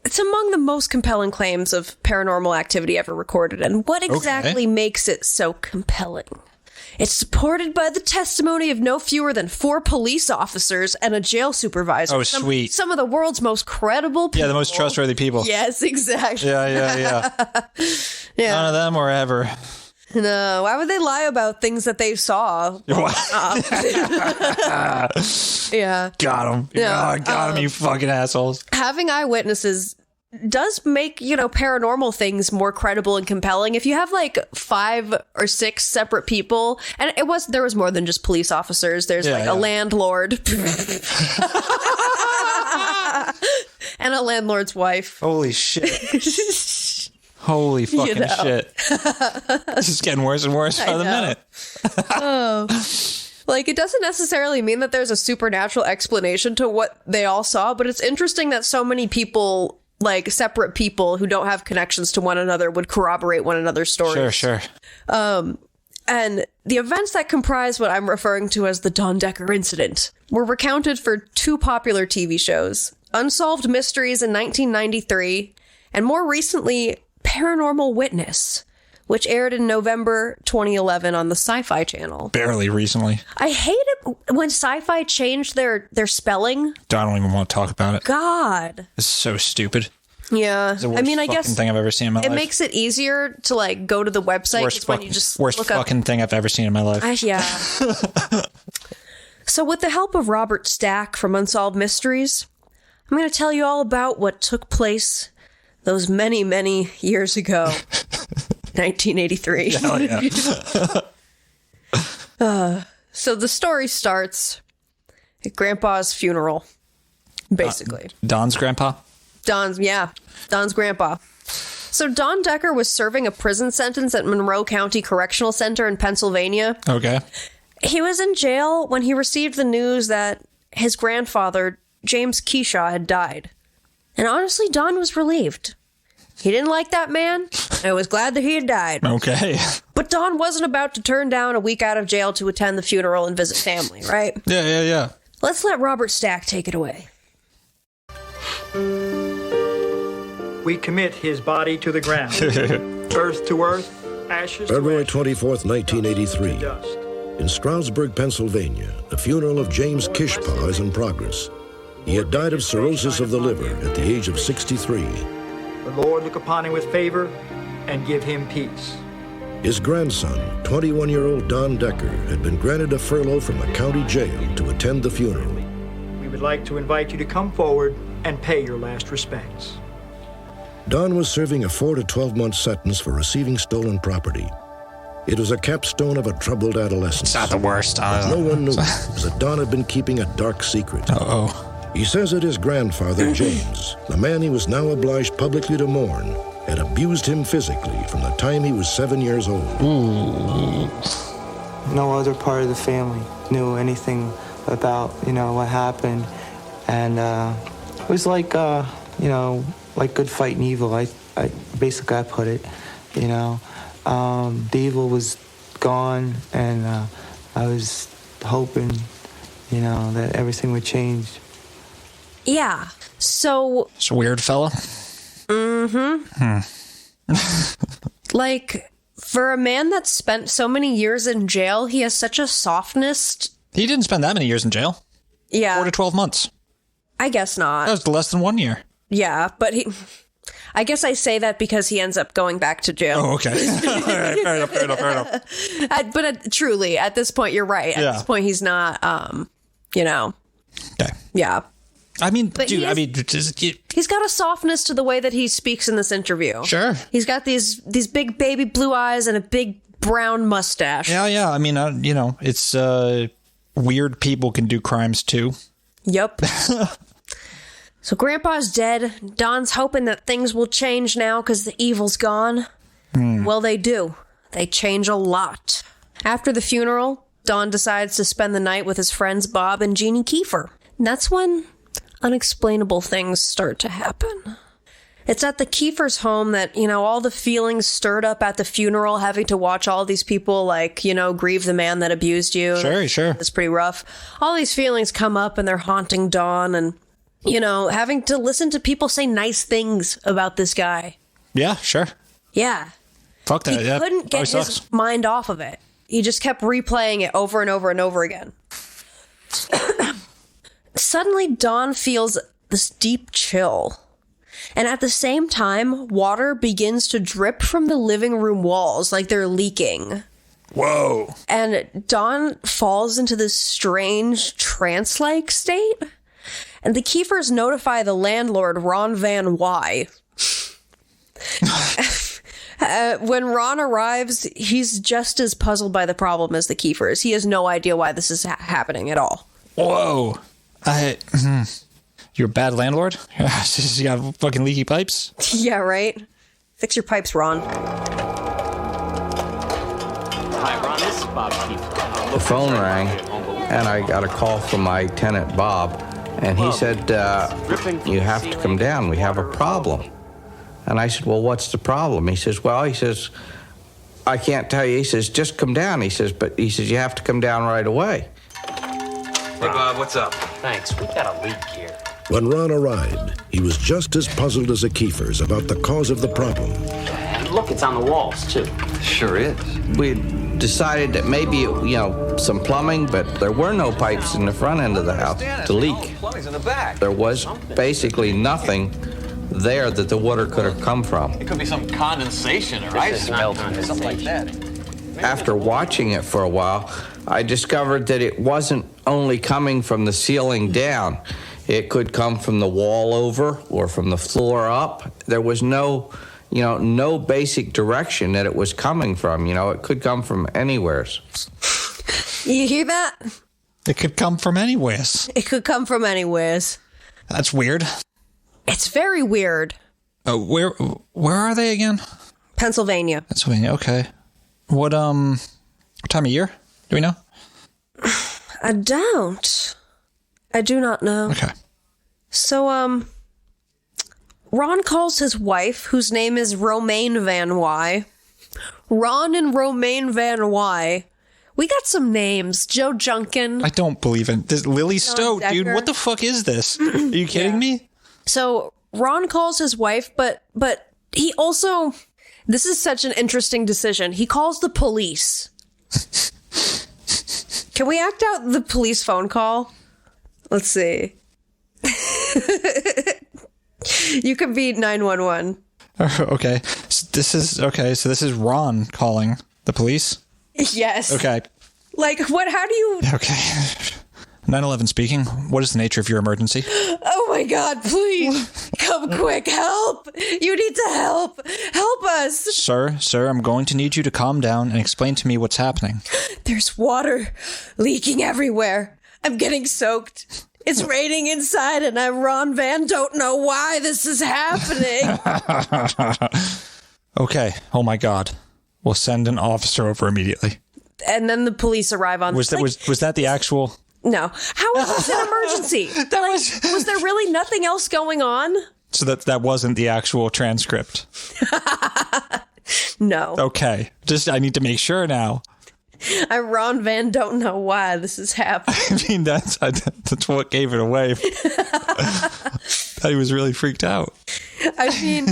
it's among the most compelling claims of paranormal activity ever recorded. And what exactly makes it so compelling? It's supported by the testimony of no fewer than 4 police officers and a jail supervisor. Oh, sweet. Some of the world's most credible people. Yeah, the most trustworthy people. Yes, exactly. Yeah. Yeah. None of them or ever. No, why would they lie about things that they saw? Yeah. Got them. Yeah. Got them, you fucking assholes. Having eyewitnesses does make, paranormal things more credible and compelling. If you have like 5 or 6 separate people, and there was more than just police officers. There's a landlord and a landlord's wife. Holy shit. Holy fucking shit. This is getting worse and worse by the minute. Like, it doesn't necessarily mean that there's a supernatural explanation to what they all saw, but it's interesting that so many people, like separate people who don't have connections to one another, would corroborate one another's stories. Sure. And the events that comprise what I'm referring to as the Dawn Decker incident were recounted for 2 popular TV shows, Unsolved Mysteries in 1993, and more recently, Paranormal Witness, which aired in November 2011 on the Sci-Fi Channel. Barely recently. I hate it when Sci-Fi changed their spelling. I don't even want to talk about it. God. It's so stupid. Yeah. It's the worst I mean, I fucking guess thing I've ever seen in my life. it makes it easier to like go to the website when you just worst look up. fucking thing I've ever seen in my life. Yeah. So with the help of Robert Stack from Unsolved Mysteries, I'm going to tell you all about what took place those many, many years ago. 1983. Hell yeah. So the story starts at Grandpa's funeral, basically. Don's grandpa? Don's grandpa. So Don Decker was serving a prison sentence at Monroe County Correctional Center in Pennsylvania. Okay. He was in jail when he received the news that his grandfather, James Keyshaw, had died. And honestly, Don was relieved. He didn't like that man, and was glad that he had died. Okay. But Don wasn't about to turn down a week out of jail to attend the funeral and visit family, right? Yeah. Let's let Robert Stack take it away. We commit his body to the ground. Earth to earth, ashes to February ashes, 24th, 1983. dust. In Stroudsburg, Pennsylvania, the funeral of James Kishpaw is in progress. He had died of cirrhosis of the liver at the age of 63. The Lord look upon him with favor and give him peace. His grandson, 21-year-old Don Decker, had been granted a furlough from a county jail to attend the funeral. We would like to invite you to come forward and pay your last respects. Don was serving a 4 to 12-month sentence for receiving stolen property. It was a capstone of a troubled adolescence. It's not the worst. No one knew that Don had been keeping a dark secret. Uh-oh. He says that his grandfather, James, the man he was now obliged publicly to mourn, had abused him physically from the time he was 7 years old. No other part of the family knew anything about, what happened. And it was like, like good fighting evil. I basically put it, the evil was gone, and I was hoping, that everything would change. Yeah. So. It's a weird fella. Like, for a man that spent so many years in jail, he has such a softness. He didn't spend that many years in jail. Yeah. 4 to 12 months. I guess not. That was less than 1 year. Yeah, but I guess I say that because he ends up going back to jail. Oh, okay. All right, fair enough. But truly, at this point, you're right. At this point, he's not, Okay. Yeah. I mean, But dude, he's got a softness to the way that he speaks in this interview. Sure. He's got these big baby blue eyes and a big brown mustache. Yeah. I mean, it's weird people can do crimes too. Yep. So Grandpa's dead. Don's hoping that things will change now because the evil's gone. Well, they do. They change a lot. After the funeral, Don decides to spend the night with his friends Bob and Jeannie Kiefer. And that's when unexplainable things start to happen. It's at the Kiefer's home that, all the feelings stirred up at the funeral, having to watch all these people, grieve the man that abused you. Sure. It's pretty rough. All these feelings come up and they're haunting Don, and, having to listen to people say nice things about this guy. Yeah, sure. Yeah. Fuck that. He Yeah, couldn't get his mind off of it. He just kept replaying it over and over and over again. Suddenly, Don feels this deep chill. And at the same time, water begins to drip from the living room walls like they're leaking. Whoa. And Don falls into this strange trance-like state. And the Kiefers notify the landlord, Ron Van Wy. When Ron arrives, he's just as puzzled by the problem as the Kiefers. He has no idea why this is happening at all. Whoa. You're a bad landlord? You got fucking leaky pipes? Yeah, right? Fix your pipes, Ron. Hi, Ron. This is Bob Kiefer. The phone rang, and I got a call from my tenant, Bob, and he said, you have to come down. We have a problem. And I said, well, what's the problem? He says, I can't tell you. He says, just come down. He says, you have to come down right away. Hey, Bob, what's up? Thanks. We've got a leak here. When Ron arrived, he was just as puzzled as the Kiefers about the cause of the problem. And look, it's on the walls, too. Sure is. We decided that maybe, some plumbing, but there were no pipes in the front end of the house to leak. There was basically nothing there that the water could have come from. It could be some condensation or ice melting or something like that. After watching it for a while, I discovered that it wasn't only coming from the ceiling down. It could come from the wall over or from the floor up. There was no basic direction that it was coming from. It could come from anywhere. You hear that? It could come from anywheres. It could come from anywheres. That's weird. It's very weird. Where are they again? Pennsylvania. Pennsylvania, okay. What time of year? Do we know? I don't. I do not know. Okay. So, Ron calls his wife, whose name is Romaine Van Wy. Ron and Romaine Van Wy. We got some names. Joe Junkin. I don't believe in this. Lillie Stoat, dude. What the fuck is this? Are you kidding me? So Ron calls his wife, but he also... This is such an interesting decision. He calls the police. Can we act out the police phone call? Let's see. You can be 911. Okay. So this is Ron calling the police? Yes. Okay. Like, what? How do you... Okay. 911 speaking. What is the nature of your emergency? Oh my God, please. Come quick. Help. You need to help. Help us. Sir, I'm going to need you to calm down and explain to me what's happening. There's water leaking everywhere. I'm getting soaked. It's raining inside and I'm Ron Van. Don't know why this is happening. Okay. Oh my God. We'll send an officer over immediately. And then the police arrive on... Was that the actual... No. How is this an emergency? Was there really nothing else going on? So that wasn't the actual transcript? No. Okay. I need to make sure now. I'm Ron Van. Don't know why this is happening. I mean, that's what gave it away. He was really freaked out. I mean,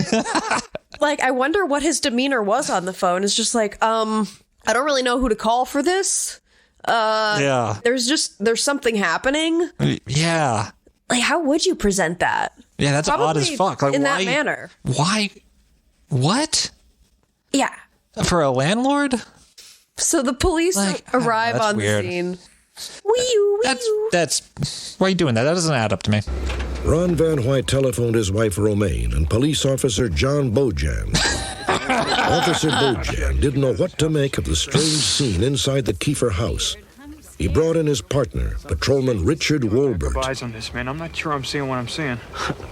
I wonder what his demeanor was on the phone. It's just like, I don't really know who to call for this. Yeah. There's something happening. Yeah. How would you present that? Yeah, that's Probably odd as fuck. In that manner. Why? What? Yeah. For a landlord? So the police arrive on weird. the scene. Wee-oo. That's... Why are you doing that? That doesn't add up to me. Ron Van White telephoned his wife Romaine and police officer John Bojan. Officer Bojan didn't know what to make of the strange scene inside the Kiefer house. He brought in his partner, patrolman Richard Wolbert. Eyes on this, man. I'm not sure I'm seeing what I'm seeing.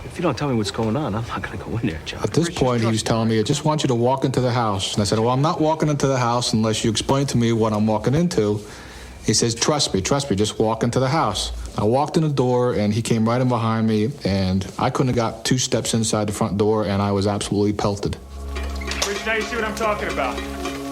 If you don't tell me what's going on, I'm not going to go in there, Joe. At this point, he was telling me, I just want you to walk into the house. And I said, well, I'm not walking into the house unless you explain to me what I'm walking into. He says, trust me, just walk into the house. I walked in the door, and he came right in behind me, and I couldn't have got 2 steps inside the front door, and I was absolutely pelted. Rich, now you see what I'm talking about.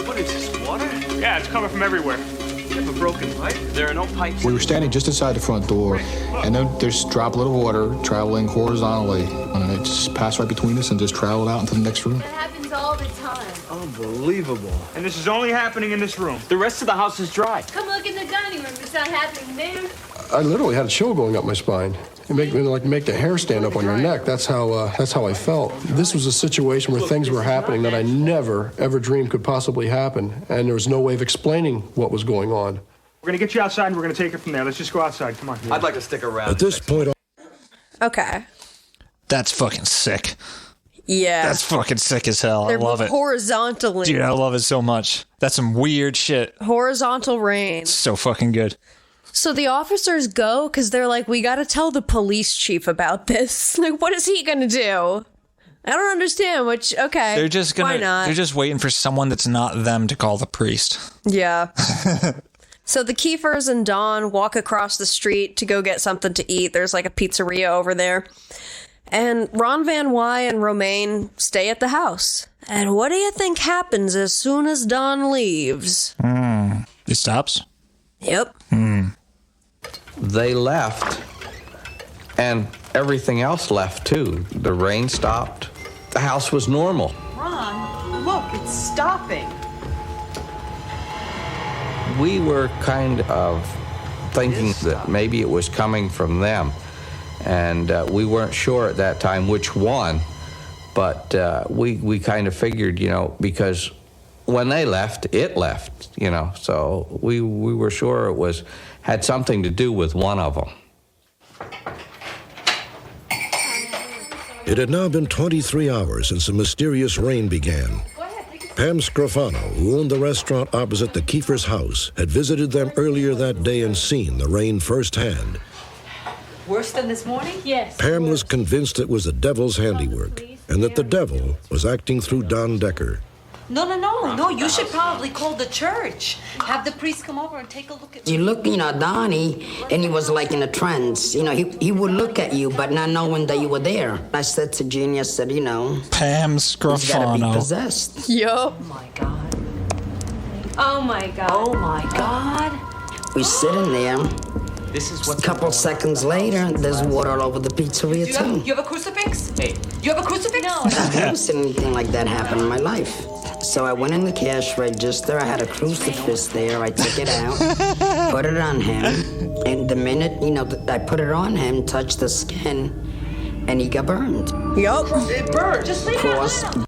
What is this, water? Yeah, it's coming from everywhere. You have a broken pipe? There are no pipes. We were standing just inside the front door, and then there's a droplet of water traveling horizontally, and it just passed right between us and just traveled out into the next room. That happens all the time. Unbelievable. And this is only happening in this room. The rest of the house is dry. Come look in the dining room. It's not happening there. I literally had a chill going up my spine. It make the hair stand up on your neck. That's how I felt. This was a situation where things were happening that I never, ever dreamed could possibly happen, and there was no way of explaining what was going on. We're going to get you outside, and we're going to take it from there. Let's just go outside. Come on. I'd like to stick around. At this point... Okay. That's fucking sick. Yeah. That's fucking sick as hell. They're I love it. Horizontally. Dude, I love it so much. That's some weird shit. Horizontal rain. So fucking good. So the officers go because they're like, we got to tell the police chief about this. Like, what is he going to do? I don't understand. Okay. They're just why not? They're just waiting for someone that's not them to call the priest. Yeah. So the Kiefers and Dawn walk across the street to go get something to eat. There's like a pizzeria over there. And Ron Van Wy and Romaine stay at the house. And what do you think happens as soon as Dawn leaves? It stops? Yep. They left, and everything else left too. The rain stopped. The house was normal. Ron, look, it's stopping. We were kind of thinking that maybe it was coming from them, and we weren't sure at that time which one. But we kind of figured, because when they left, it left, So we were sure it had something to do with one of them. It had now been 23 hours since the mysterious rain began. Pam Scrofano, who owned the restaurant opposite the Kiefer's house, had visited them earlier that day and seen the rain firsthand. Worse than this morning? Yes. Pam was convinced it was the devil's handiwork and that the devil was acting through Don Decker. No, you should probably call the church. Have the priest come over and take a look at You look, Donnie, and he was like in a trance. He would look at you, but not knowing that you were there. I said to Jeannie, I said, Pam he's gotta be Scrofano. possessed. Yup. Oh my God. Oh my God. We sitting there. This is A couple seconds later, there's water all over the pizzeria, too. You have a crucifix? Hey. You have a crucifix? No. I've never seen anything like that happen in my life. So I went in the cash register. I had a crucifix there. I took it out, put it on him. And the minute, I put it on him, touched the skin, and he got burned. Yup. It burned. Just leave it alone.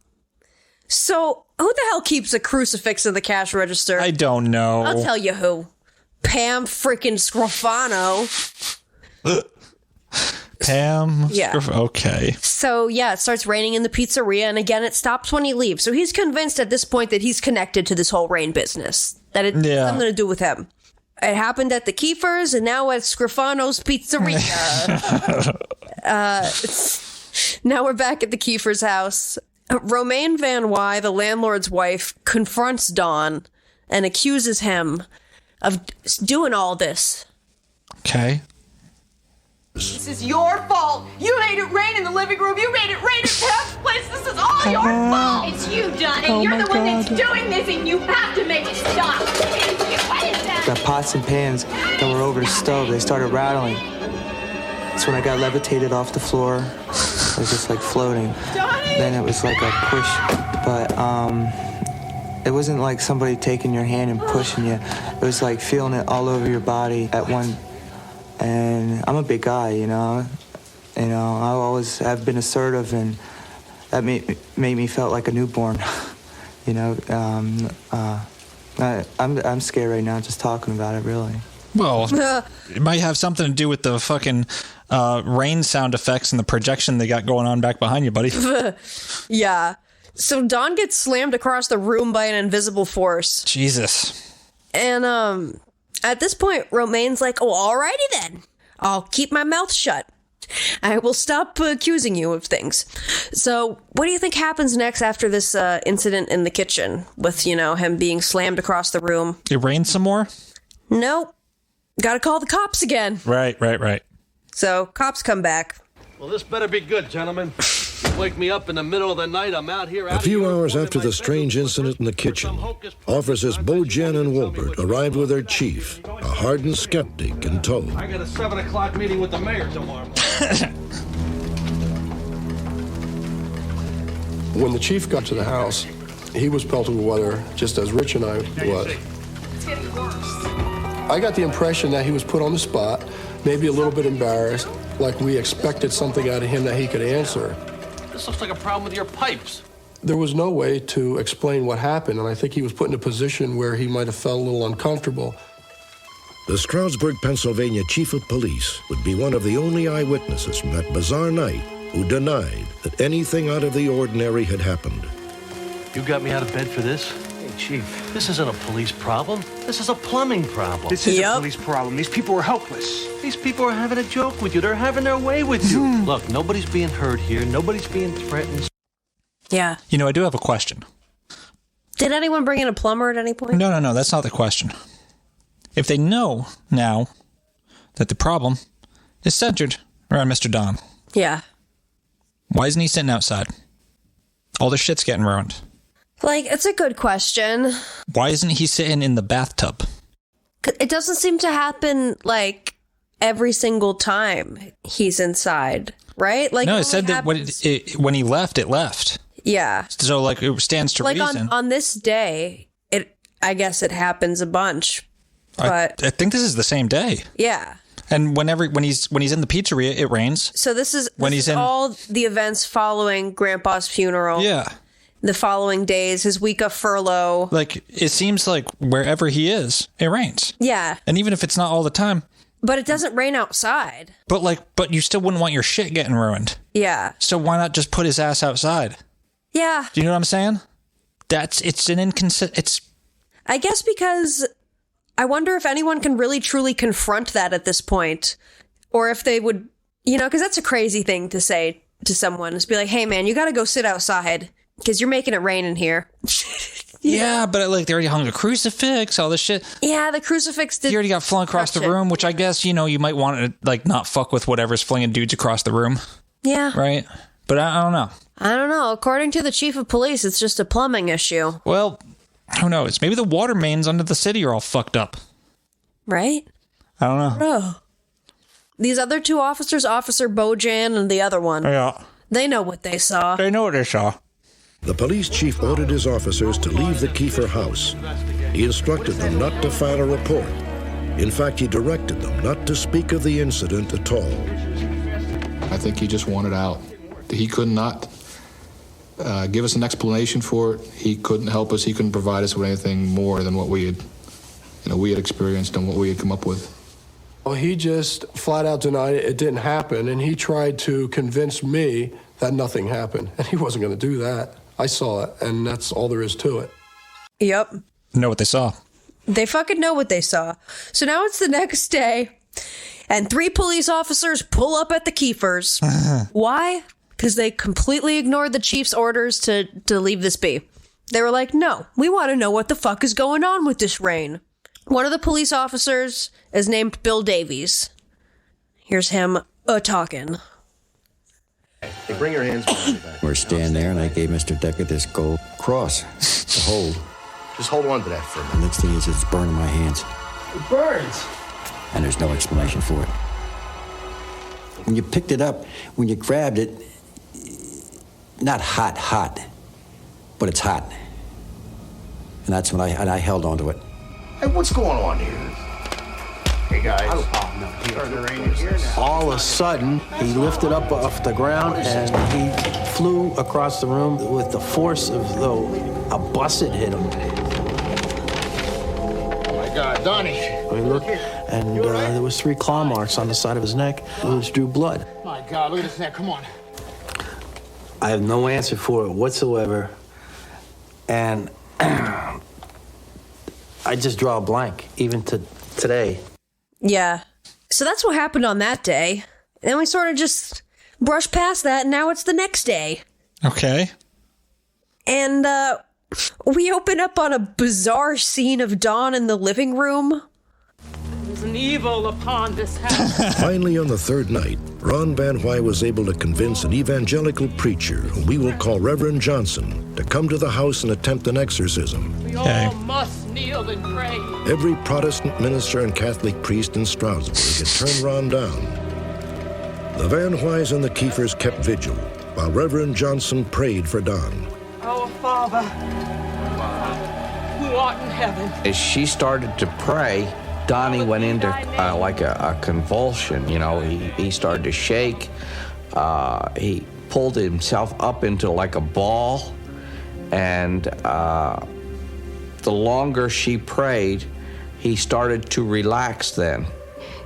So, who the hell keeps a crucifix in the cash register? I don't know. I'll tell you who. Pam freaking Scrofano. Pam? Yeah. Okay. So, yeah, it starts raining in the pizzeria, and again, it stops when he leaves. So he's convinced at this point that he's connected to this whole rain business, that it has something to do with him. It happened at the Kiefer's, and now at Scrofano's Pizzeria. Now we're back at the Kiefer's house. Romaine Van Wy, the landlord's wife, confronts Don and accuses him of doing all this. Okay. This is your fault. You made it rain in the living room. You made it rain at Pam's place. This is all your fault. It's you, Donnie. You're the one that's doing this, and you have to make it stop. It's you. What is that? The pots and pans that were over the stove, they started rattling. That's when I got levitated off the floor. I was just like floating. Then it was like a push, but it wasn't like somebody taking your hand and pushing you. It was like feeling it all over your body at one. And I'm a big guy, I've been assertive, and that made me felt like a newborn. I'm scared right now just talking about it, really. Well, it might have something to do with the fucking rain sound effects and the projection they got going on back behind you, buddy. Yeah. So Don gets slammed across the room by an invisible force. Jesus. And at this point, Romaine's like, oh, alrighty then. I'll keep my mouth shut. I will stop accusing you of things. So what do you think happens next after this incident in the kitchen with, him being slammed across the room? It rained some more? Nope. Gotta call the cops again. Right. So cops come back. Well, this better be good, gentlemen. You wake me up in the middle of the night, I'm out here. A few hours after the strange incident in the kitchen, officers Bojan and Wolbert arrived with their chief, a hardened skeptic, in tow. I got a 7 o'clock meeting with the mayor tomorrow. When the chief got to the house, he was pelted with weather, just as Rich and I was. It's getting worse. I got the impression that he was put on the spot, maybe a little bit embarrassed, like we expected something out of him that he could answer. This looks like a problem with your pipes. There was no way to explain what happened, and I think he was put in a position where he might have felt a little uncomfortable. The Stroudsburg, Pennsylvania chief of police would be one of the only eyewitnesses from that bizarre night who denied that anything out of the ordinary had happened. You got me out of bed for this? Hey, Chief, this isn't a police problem. This is a plumbing problem. This is a police problem. These people are helpless. These people are having a joke with you. They're having their way with you. Look, nobody's being hurt here. Nobody's being threatened. Yeah. I do have a question. Did anyone bring in a plumber at any point? No, that's not the question. If they know now that the problem is centered around Mr. Don, Yeah. why isn't he sitting outside? All the shit's getting ruined. It's a good question. Why isn't he sitting in the bathtub? It doesn't seem to happen, every single time he's inside, right? No, it said that when he left, it left. Yeah. So, it stands to reason. On this day, I guess it happens a bunch. But I think this is the same day. Yeah. And when he's in the pizzeria, it rains. So this is all the events following Grandpa's funeral. Yeah. The following days, his week of furlough. Like, it seems like wherever he is, it rains. Yeah. And even if it's not all the time. But it doesn't rain outside. But you still wouldn't want your shit getting ruined. Yeah. So why not just put his ass outside? Yeah. Do you know what I'm saying? It's I guess because I wonder if anyone can really truly confront that at this point. Or if they would, because that's a crazy thing to say to someone. Is be like, hey man, you got to go sit outside because you're making it rain in here. Yeah, but they already hung a crucifix, all this shit. Yeah, the crucifix did. You already got flung across the room, which I guess, you might want to not fuck with whatever's flinging dudes across the room. Yeah. Right? But I don't know. I don't know. According to the chief of police, it's just a plumbing issue. Well, who knows? Maybe the water mains under the city are all fucked up. Right? I don't know. No. These other two officers, Officer Bojan and the other one. Yeah. They know what they saw. They know what they saw. The police chief ordered his officers to leave the Kiefer house. He instructed them not to file a report. In fact, he directed them not to speak of the incident at all. I think he just wanted out. He could not give us an explanation for it. He couldn't help us. He couldn't provide us with anything more than what we had experienced and what we had come up with. Well, he just flat out denied it. It didn't happen, and he tried to convince me that nothing happened, and he wasn't going to do that. I saw it, and that's all there is to it. Yep. Know what they saw. They fucking know what they saw. So now it's the next day, and 3 police officers pull up at the Kiefers. Why? Because they completely ignored the chief's orders to leave this be. They were like, no, we want to know what the fuck is going on with this rain. One of the police officers is named Bill Davies. Here's him talking. Hey, bring your hands behind your back. We're standing there, and I gave Mr. Decker this gold cross to hold. Just hold on to that for a The minute. next thing is it's burning my hands, It burns. and there's no explanation for it. When you picked it up, when you grabbed it, not hot, but it's hot. And that's when I held onto it. Hey, what's going on here? Hey, guys. All of a sudden, he lifted up off the ground and he flew across the room with the force of though a bus had hit him. Oh, my God. Donnie. We looked, and there was 3 claw marks on the side of his neck, which drew blood. My God, look at this neck. Come on. I have no answer for it whatsoever, and I just draw a blank, even to today. Yeah. So that's what happened on that day. And then we sort of just brushed past that, and now it's the next day. Okay. And we open up on a bizarre scene of Dawn in the living room. There's an evil upon this house. Finally, on the 3rd night, Ron Van Wy was able to convince an evangelical preacher, whom we will call Reverend Johnson, to come to the house and attempt an exorcism. We all must kneel and pray. Every Protestant minister and Catholic priest in Stroudsburg had turned Ron down. The Van Wys and the Kiefers kept vigil, while Reverend Johnson prayed for Don. Our Father, who art in heaven. As she started to pray, Donnie went into like a convulsion. He started to shake. He pulled himself up into like a ball, and the longer she prayed, he started to relax then.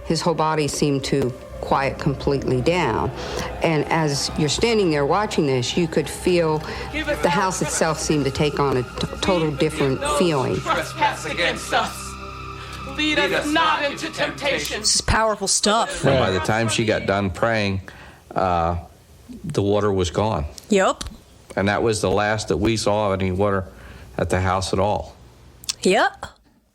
His whole body seemed to quiet completely down. And as you're standing there watching this, you could feel the house itself seemed to take on a total different feeling. Trespass against us. Lead us not into temptation. This is powerful stuff. And by the time she got done praying, the water was gone. Yep. And that was the last that we saw of any water at the house at all. Yep.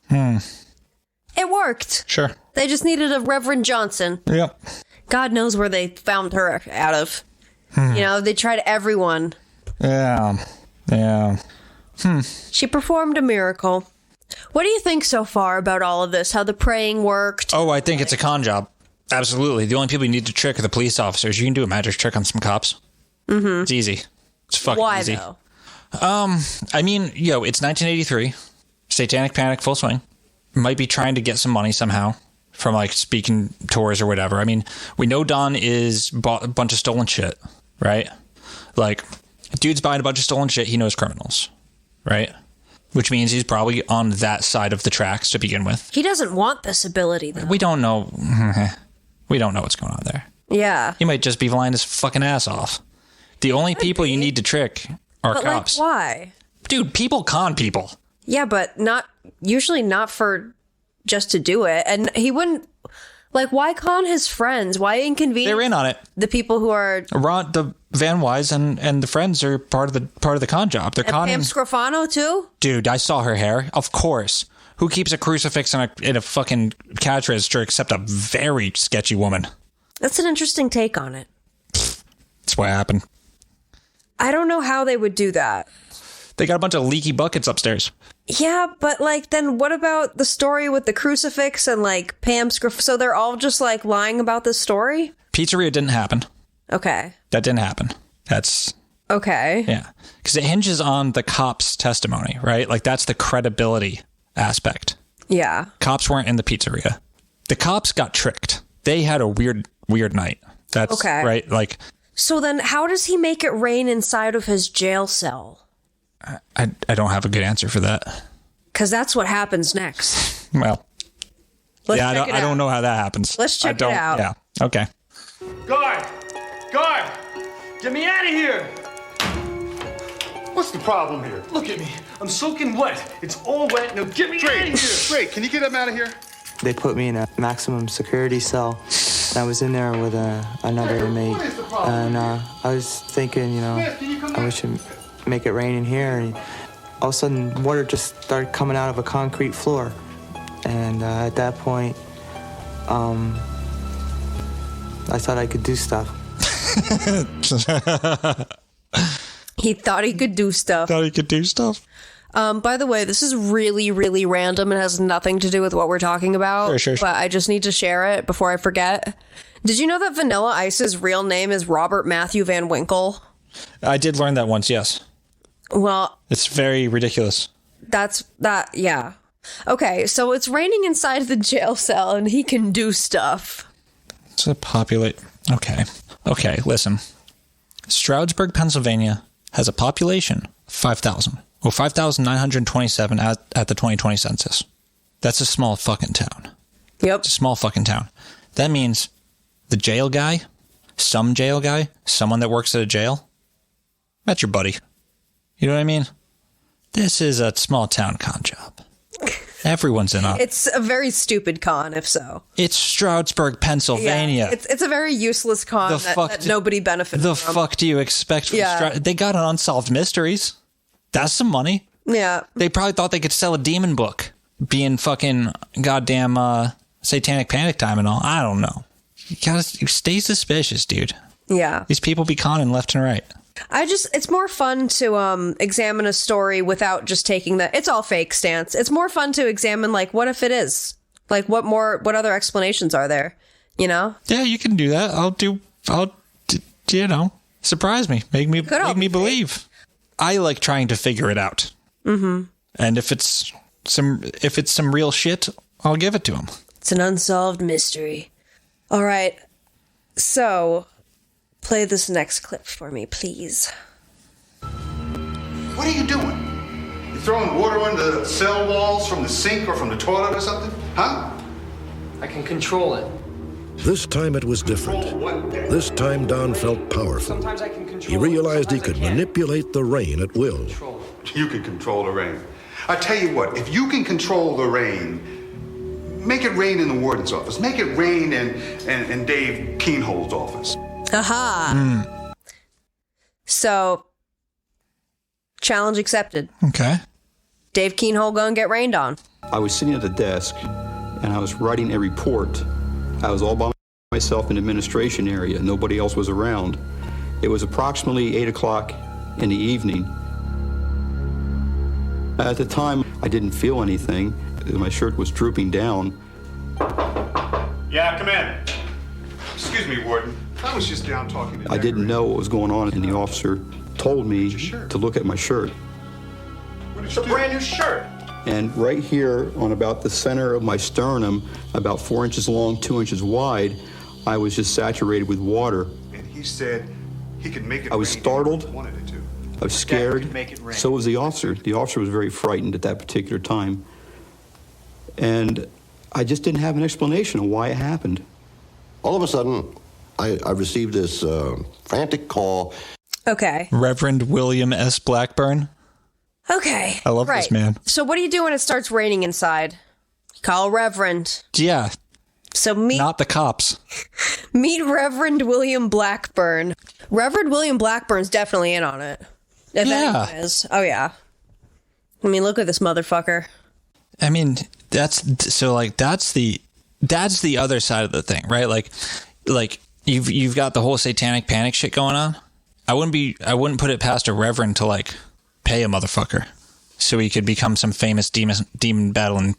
It worked. Sure. They just needed a Reverend Johnson. Yep. God knows where they found her out of. They tried everyone. Yeah. She performed a miracle. What do you think so far about all of this? How the praying worked? Oh, I think it's a con job. Absolutely. The only people you need to trick are the police officers. You can do a magic trick on some cops. Mm-hmm. It's easy. It's fucking Why, easy. though? I mean, it's 1983. Satanic panic, full swing. Might be trying to get some money somehow from like speaking tours or whatever. I mean, we know Don is bought a bunch of stolen shit, right? Like, dude's buying a bunch of stolen shit. He knows criminals, right? Which means he's probably on that side of the tracks to begin with. He doesn't want this ability, though. We don't know. We don't know what's going on there. Yeah. He might just be lying his fucking ass off. The only people you need to trick are cops. Like, why? Dude, people con people. Yeah, but usually not for just to do it. And he wouldn't, like, why con his friends? Why inconvenience? They're in on it. The people who are... Ron, the Van Wise and the friends are part of the con job. They're conning... Pam Scrofano, too? Dude, I saw her hair. Of course. Who keeps a crucifix in a fucking cash register except a very sketchy woman? That's an interesting take on it. That's what happened. I don't know how they would do that. They got a bunch of leaky buckets upstairs. Yeah, but like, then what about the story with the crucifix and like Pam Scrofano? So they're all just like lying about this story? Pizzeria didn't happen. Okay. That didn't happen. That's... Okay. Yeah. Because it hinges on the cops' testimony, right? Like, that's the credibility aspect. Yeah. Cops weren't in the pizzeria. The cops got tricked. They had a weird night. That's okay. Right. Like, so then how does he make it rain inside of his jail cell? I don't have a good answer for that. Because that's what happens next. Well, Let's yeah, check it I don't out. know how that happens. Let's check it out. Yeah. Okay. Guard! Guard! Get me out of here! What's the problem here? Look at me. I'm soaking wet. It's all wet. Now get me out of here! Drake, can you get him out of here? They put me in a maximum security cell. And I was in there with another inmate. And I was thinking, you know, I should make it rain in here. And all of a sudden, water just started coming out of a concrete floor. And at that point, I thought I could do stuff. He thought he could do stuff. By the way, this is really, really random and has nothing to do with what we're talking about. Sure. But I just need to share it before I forget. Did you know that Vanilla Ice's real name is Robert Matthew Van Winkle? I did learn that once, yes. Well... It's very ridiculous. Yeah. Okay, so it's raining inside the jail cell and he can do stuff. It's a populate... Okay, listen. Stroudsburg, Pennsylvania has a population of 5,000. Well, 5,927 at the 2020 census. That's a small fucking town. Yep. It's a small fucking town. That means the jail guy, someone that works at a jail, that's your buddy. You know what I mean? This is a small town con job. Everyone's in on it. It's a very stupid con, if so. It's Stroudsburg, Pennsylvania. Yeah, it's a very useless con that nobody benefits from. The fuck do you expect from They got an Unsolved Mysteries. That's some money. Yeah. They probably thought they could sell a demon book being fucking goddamn satanic panic time and all. I don't know. You stay suspicious, dude. Yeah. These people be conning left and right. It's more fun to examine a story without just taking the it's all fake stance. It's more fun to examine, like, what if it is? Like, what other explanations are there? You know? Yeah, you can do that. You know, surprise me. Make me believe. I like trying to figure it out. Mm-hmm. And if it's some real shit, I'll give it to him. It's an unsolved mystery. All right. So, play this next clip for me, please. What are you doing? You throwing water into the cell walls from the sink or from the toilet or something? Huh? I can control it. This time it was different. This time Don felt powerful. He realized he could manipulate the rain at will. You can control the rain. I tell you what, if you can control the rain, make it rain in the warden's office. Make it rain in Dave Keenhol's office. Aha. So, challenge accepted. Okay. Dave Keenhole gonna get rained on. I was sitting at the desk and I was writing a report. I was all by myself in the administration area. Nobody else was around. It was approximately 8 o'clock in the evening. At the time, I didn't feel anything. My shirt was drooping down. Yeah, come in. Excuse me, Warden. I was just down talking to I didn't know what was going on, and the officer told me to look at my shirt. It's a brand new shirt. And right here on about the center of my sternum, about 4 inches long, 2 inches wide, I was just saturated with water. And he said he could make it I was rain startled. if he wanted it to. I was scared. So was the officer. The officer was very frightened at that particular time. And I just didn't have an explanation of why it happened. All of a sudden, I received this frantic call. Okay. Reverend William S. Blackburn. Okay. I love this man. So what do you do when it starts raining inside? Call a reverend. Yeah. So Not the cops. Meet Reverend William Blackburn. Reverend William Blackburn's definitely in on it. If anyone is. Oh, yeah. I mean, look at this motherfucker. I mean, that's the other side of the thing, right? Like you've got the whole satanic panic shit going on. I wouldn't put it past a reverend to like pay a motherfucker so he could become some famous demon battling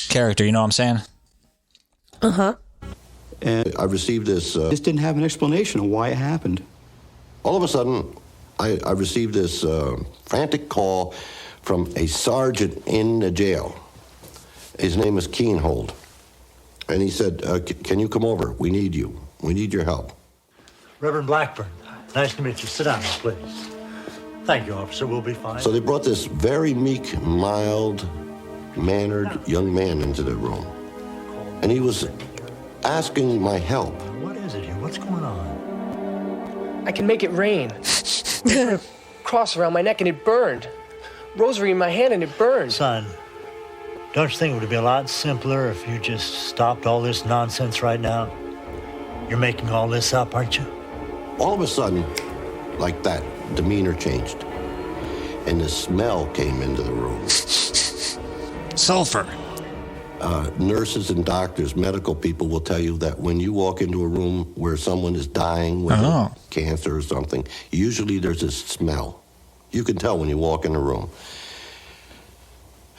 character. You know what I'm saying? Uh-huh. And I received this. Just didn't have an explanation of why it happened. All of a sudden, I received this frantic call from a sergeant in the jail. His name is Keenhold. And he said, can you come over? We need you. We need your help. Reverend Blackburn, nice to meet you. Sit down, please. Thank you, officer. We'll be fine. So they brought this very meek, mild-mannered young man into the room. And he was asking my help. What is it here? What's going on? I can make it rain. They put a cross around my neck and it burned. Rosary in my hand and it burned. Son, don't you think it would be a lot simpler if you just stopped all this nonsense right now? You're making all this up, aren't you? All of a sudden, like that, demeanor changed. And the smell came into the room. Sulfur. Nurses and doctors, medical people will tell you that when you walk into a room where someone is dying with cancer or something, usually there's a smell. You can tell when you walk in a room.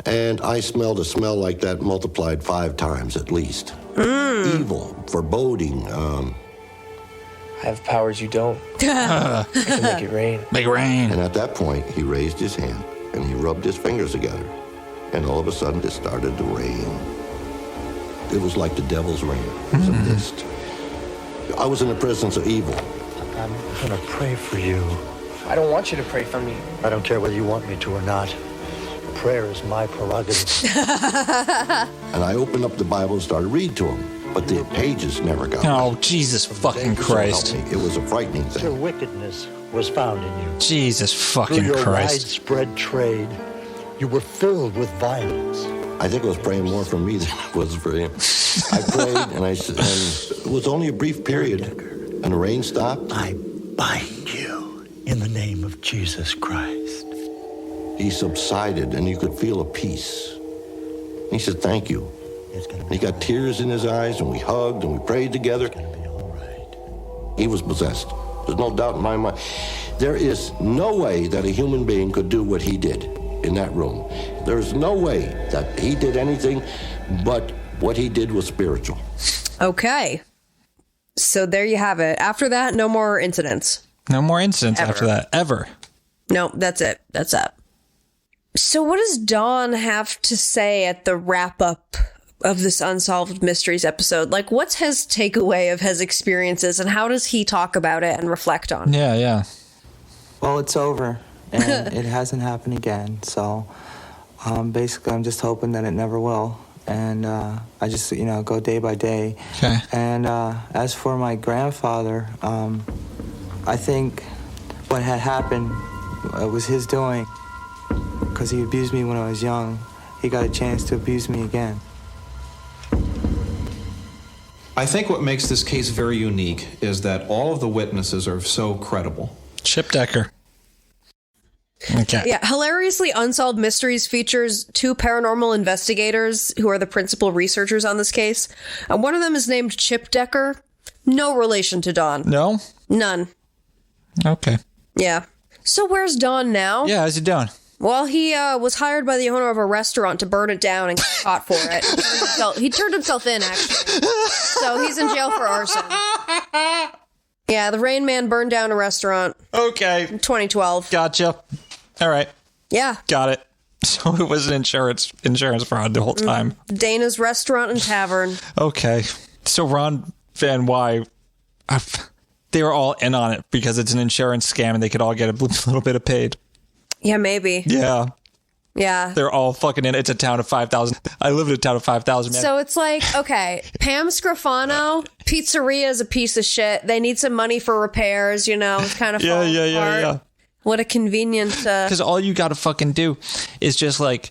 And I smelled a smell like that multiplied 5 times at least. Evil, foreboding. I have powers you don't. I can make it rain. Make it rain. And at that point, he raised his hand and he rubbed his fingers together. And all of a sudden, it started to rain. It was like the devil's rain. It was a mist. I was in the presence of evil. I'm going to pray for you. I don't want you to pray for me. I don't care whether you want me to or not. Prayer is my prerogative. And I opened up the Bible and started reading to him. But the pages never got Oh, Jesus fucking Christ. So help me. It was a frightening thing. Your wickedness was found in you. Jesus fucking Through your Christ. widespread trade, you were filled with violence. I think I was praying more for me than it was for him. I prayed, and it was only a brief period, and the rain stopped. I bind you in the name of Jesus Christ. He subsided, and you could feel a peace. He said, thank you. And he got tears in his eyes, and we hugged, and we prayed together. It's going to be all right. He was possessed. There's no doubt in my mind. There is no way that a human being could do what he did in that room. There's no way that he did anything, but what he did was spiritual. Okay. So there you have it. After that, no more incidents. No more incidents Ever. after that. Ever. No, that's it. That's it. So what does Dawn have to say at the wrap-up of this Unsolved Mysteries episode? Like, what's his takeaway of his experiences, and how does he talk about it and reflect on it? Yeah. Well, it's over, and it hasn't happened again. So basically, I'm just hoping that it never will. And I just, go day by day. Okay. And as for my grandfather, I think what had happened was his doing. Because he abused me when I was young. He got a chance to abuse me again. I think what makes this case very unique is that all of the witnesses are so credible. Chip Decker. Okay. Yeah, hilariously, Unsolved Mysteries features 2 paranormal investigators who are the principal researchers on this case. And one of them is named Chip Decker. No relation to Dawn. No? None. Okay. Yeah. So where's Dawn now? Yeah, how's he doing? Well, he was hired by the owner of a restaurant to burn it down and get caught for it. He turned himself in, actually. So he's in jail for arson. Yeah, the Rain Man burned down a restaurant. Okay. In 2012. Gotcha. All right. Yeah. Got it. So it was an insurance fraud the whole time. Dana's Restaurant and Tavern. Okay. So Ron Van Wy, they were all in on it because it's an insurance scam and they could all get a little bit of paid. Yeah, maybe. Yeah. Yeah. They're all fucking in. It's a town of 5,000. I live in a town of 5,000, man. So it's like, okay, Pam Scrofano, pizzeria is a piece of shit. They need some money for repairs, It's kind of falling apart. What a convenient... Because all you got to fucking do is just, like,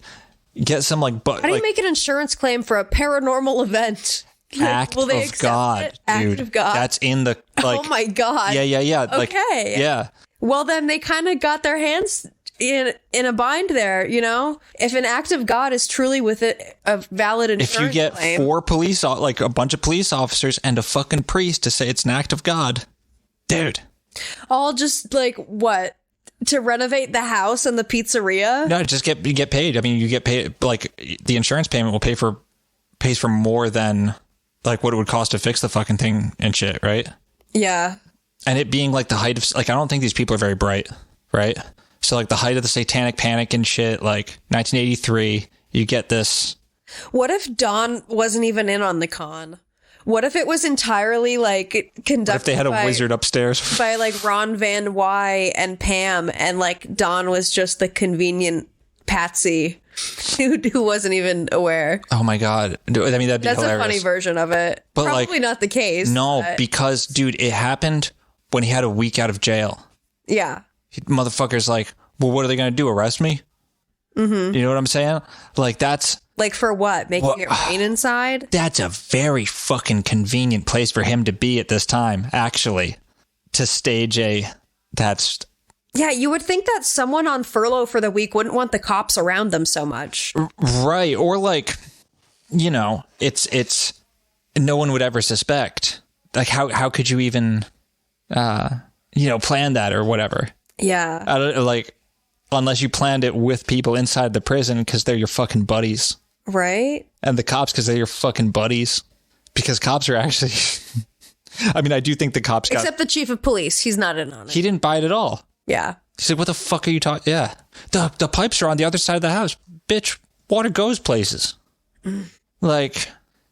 get some, like... How do you make an insurance claim for a paranormal event? Act Will they of accept God, it? Act dude. of God. That's in the, like... Oh, my God. Yeah. Like, okay. Yeah. Well, then they kind of got their hands in a bind there, If an act of God is truly with it a valid insurance if you get claim, 4 like a bunch of police officers and a fucking priest to say it's an act of God, dude. all just, like, what? To renovate the house and the pizzeria? No, you get paid. I mean, you get paid, like, the insurance payment will pays for more than, like, what it would cost to fix the fucking thing and shit, right? Yeah. And it being, like, the height of, like, I don't think these people are very bright, right? So, like, the height of the satanic panic and shit, like, 1983, you get this. What if Don wasn't even in on the con? What if it was entirely, like, conducted What if they had a wizard upstairs? by, like, Ron Van Wy and Pam, and, like, Don was just the convenient patsy who wasn't even aware? Oh, my God. I mean, that'd be That's hilarious. a funny version of it. But, probably like, not the case. No, but because, dude, it happened when he had a week out of jail. Yeah. Motherfucker's like, well, what are they going to do? Arrest me? Mm-hmm. You know what I'm saying? Like, that's... Like, for what? Making it rain inside? That's a very fucking convenient place for him to be at this time, actually. To stage that's... Yeah, you would think that someone on furlough for the week wouldn't want the cops around them so much. Right. Or, like, it's... No one would ever suspect. Like, how could you even, plan that or whatever? Yeah. I don't, like, unless you planned it with people inside the prison because they're your fucking buddies. Right? And the cops because they're your fucking buddies. Because cops are actually... I mean, I do think the cops got... Except the chief of police. He's not in on it. He didn't buy it at all. Yeah. He said, what the fuck are you talking... Yeah. The pipes are on the other side of the house. Bitch, water goes places. Like,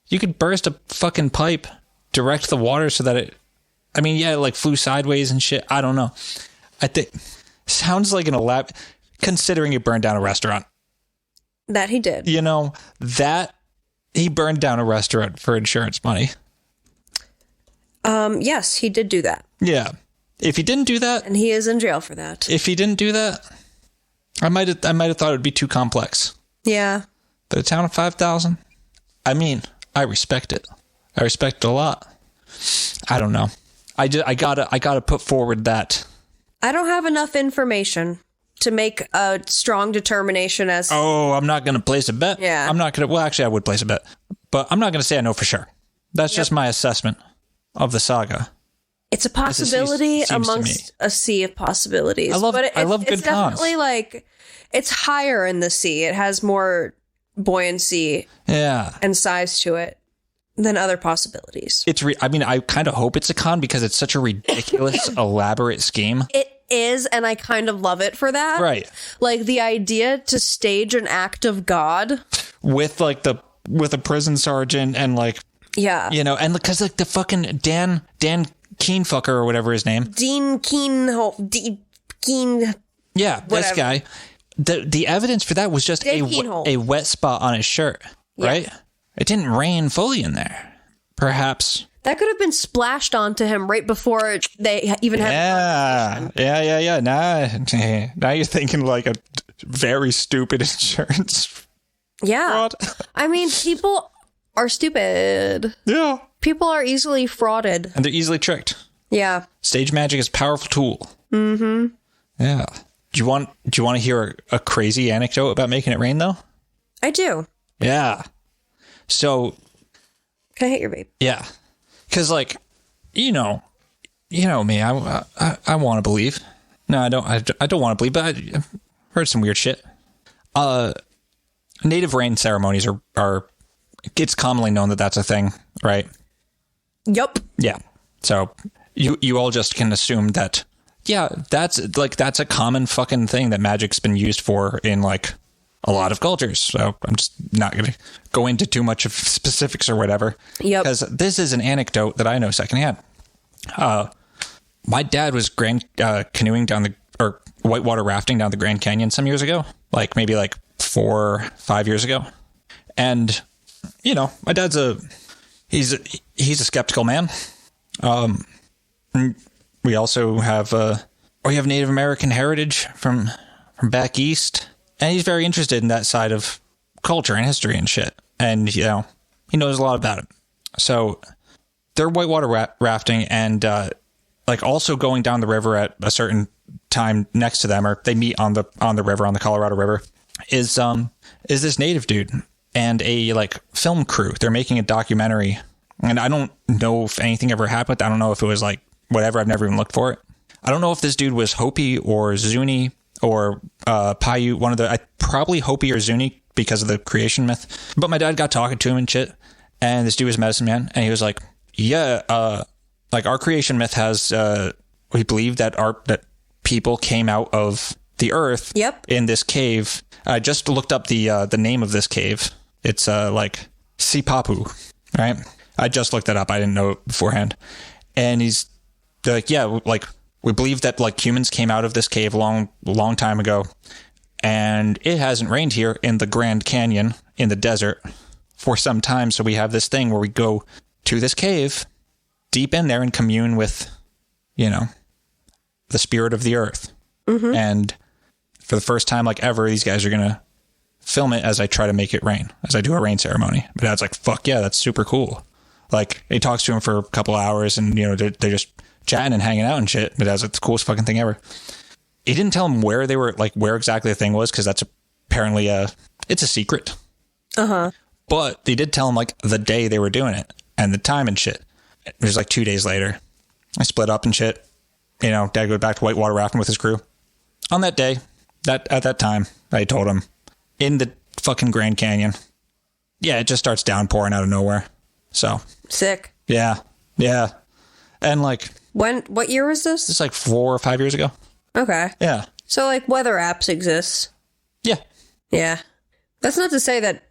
you could burst a fucking pipe, direct the water so that it... I mean, yeah, it, like, flew sideways and shit. I don't know. I think... Sounds like an considering he burned down a restaurant. That he did. That he burned down a restaurant for insurance money. Yes, he did do that. Yeah. If he didn't do that, and he is in jail for that. If he didn't do that, I might have thought it would be too complex. Yeah. But a town of 5,000, I mean, I respect it. I respect it a lot. I don't know. I gotta put forward that. I don't have enough information to make a strong determination as... Oh, I'm not going to place a bet. Yeah. I'm not going to... Well, actually, I would place a bet. But I'm not going to say I know for sure. That's just my assessment of the saga. It's a possibility seems amongst a sea of possibilities. I love good it's cons. definitely like... It's higher in the sea. It has more buoyancy and size to it than other possibilities. I mean, I kind of hope it's a con because it's such a ridiculous, elaborate scheme. It is, and I kind of love it for that. Right. Like the idea to stage an act of God with like with a prison sergeant and like, yeah, and because like the fucking Dan Keenfucker or whatever his name, Dean Keen, yeah, whatever. This guy. The evidence for that was just a wet spot on his shirt, right? Yeah. It didn't rain fully in there. Perhaps. That could have been splashed onto him right before they even had the conversation. Yeah. Now you're thinking like a very stupid insurance fraud. I mean, people are stupid. Yeah. People are easily frauded. And they're easily tricked. Yeah. Stage magic is a powerful tool. Mm-hmm. Yeah. Do you want to hear a crazy anecdote about making it rain, though? I do. Yeah. So... Can I hit your babe? Yeah. Because, like, you know me. I want to believe. No, I don't. I don't want to believe, but I've heard some weird shit. Native rain ceremonies are. It's commonly known that that's a thing, right? Yup. Yeah. So you all just can assume that. Yeah, that's a common fucking thing that magic's been used for in like a lot of cultures. So I'm just not going to go into too much of specifics or whatever. Yep. Because this is an anecdote that I know secondhand. My dad was canoeing or whitewater rafting down the Grand Canyon some years ago, maybe 4 or 5 years ago. And, my dad's he's a skeptical man. We also have, we have Native American heritage from back east. And he's very interested in that side of culture and history and shit. And, he knows a lot about it. So they're whitewater rafting and, also going down the river at a certain time next to them, or they meet on the river, on the Colorado River, is this native dude and a film crew. They're making a documentary, and I don't know if anything ever happened. I don't know if it was whatever. I've never even looked for it. I don't know if this dude was Hopi or Zuni or Paiute, probably Hopi or Zuni because of the creation myth. But my dad got talking to him and shit, and this dude was a medicine man, and he was like, yeah, our creation myth has, we believe that people came out of the earth in this cave. I just looked up the name of this cave. It's Sipapu, right? I just looked that up. I didn't know it beforehand. And they're like, yeah, we believe that humans came out of this cave a long time ago, and it hasn't rained here in the Grand Canyon in the desert for some time. So we have this thing where we go to this cave deep in there and commune with, the spirit of the earth. Mm-hmm. And for the first time ever, these guys are going to film it as I try to make it rain, as I do a rain ceremony. But Dad's like, fuck yeah, that's super cool. He talks to him for a couple hours and, they're just chatting and hanging out and shit. But that's the coolest fucking thing ever. He didn't tell him where they were, where exactly the thing was, because that's apparently it's a secret. Uh-huh. But they did tell him the day they were doing it and the time and shit. It was 2 days later. I split up and shit. Dad go back to whitewater rafting with his crew. On that day, at that time, I told him, in the fucking Grand Canyon, yeah, it just starts downpouring out of nowhere. So sick. Yeah. And what year was this? It's 4 or 5 years ago. Okay. Yeah. So weather apps exist. Yeah. Yeah. That's not to say that,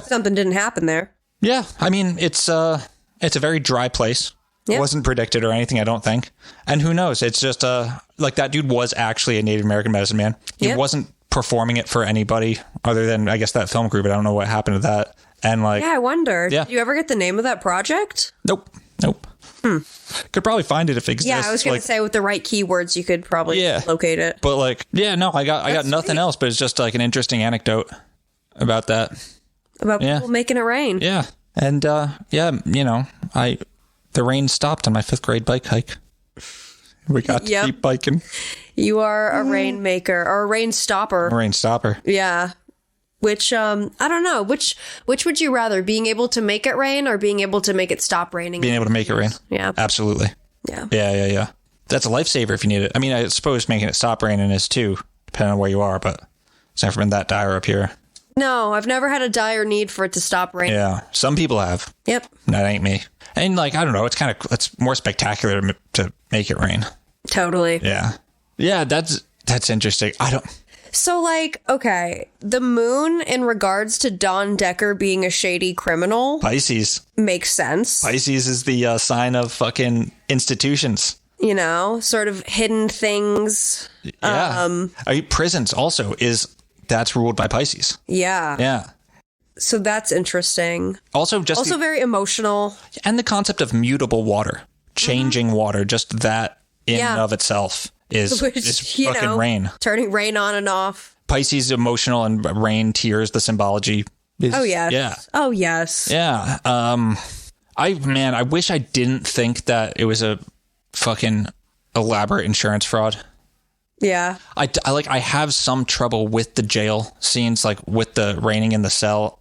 something didn't happen there. Yeah. I mean, it's a very dry place. Yep. It wasn't predicted or anything, I don't think. And who knows? It's just that dude was actually a Native American medicine man. He wasn't performing it for anybody other than, I guess, that film crew, but I don't know what happened to that. And yeah, I wonder. Yeah. Did you ever get the name of that project? Nope. Could probably find it if it exists. Yeah, I was going to say with the right keywords, you could probably locate it. But I got nothing else, but it's just an interesting anecdote about that. About people making it rain. Yeah. And the rain stopped on my 5th grade bike hike. We got to keep biking. You are a rainmaker or a rain stopper. A rain stopper. Yeah. Which, I don't know. Which would you rather? Being able to make it rain or being able to make it stop raining? Being able to make it rain. Yeah. Absolutely. Yeah. Yeah. That's a lifesaver if you need it. I mean, I suppose making it stop raining is too, depending on where you are, but it's never been that dire up here. No, I've never had a dire need for it to stop raining. Yeah. Some people have. Yep. That ain't me. And I don't know. It's more spectacular to make it rain. Totally. Yeah. Yeah. That's interesting. So, okay, the moon in regards to Don Decker being a shady criminal. Pisces. Makes sense. Pisces is the sign of fucking institutions. Sort of hidden things. Yeah. Prisons also that's ruled by Pisces. Yeah. Yeah. So that's interesting. Also very emotional. And the concept of mutable water, changing water, just that in and of itself is fucking rain. Turning rain on and off. Pisces emotional and rain, tears, the symbology. Oh, yes. Yeah. Oh, yes. Yeah. I wish I didn't think that it was a fucking elaborate insurance fraud. Yeah. I have some trouble with the jail scenes, with the raining in the cell.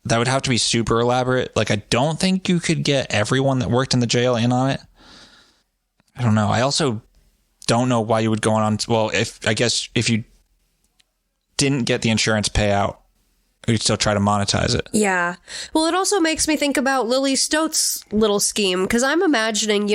That would have to be super elaborate. I don't think you could get everyone that worked in the jail in on it. I don't know. I also don't know why you would go on. Well, if you didn't get the insurance payout, we'd still try to monetize it. Yeah. Well, it also makes me think about Lillie Stoat's little scheme, because I'm imagining,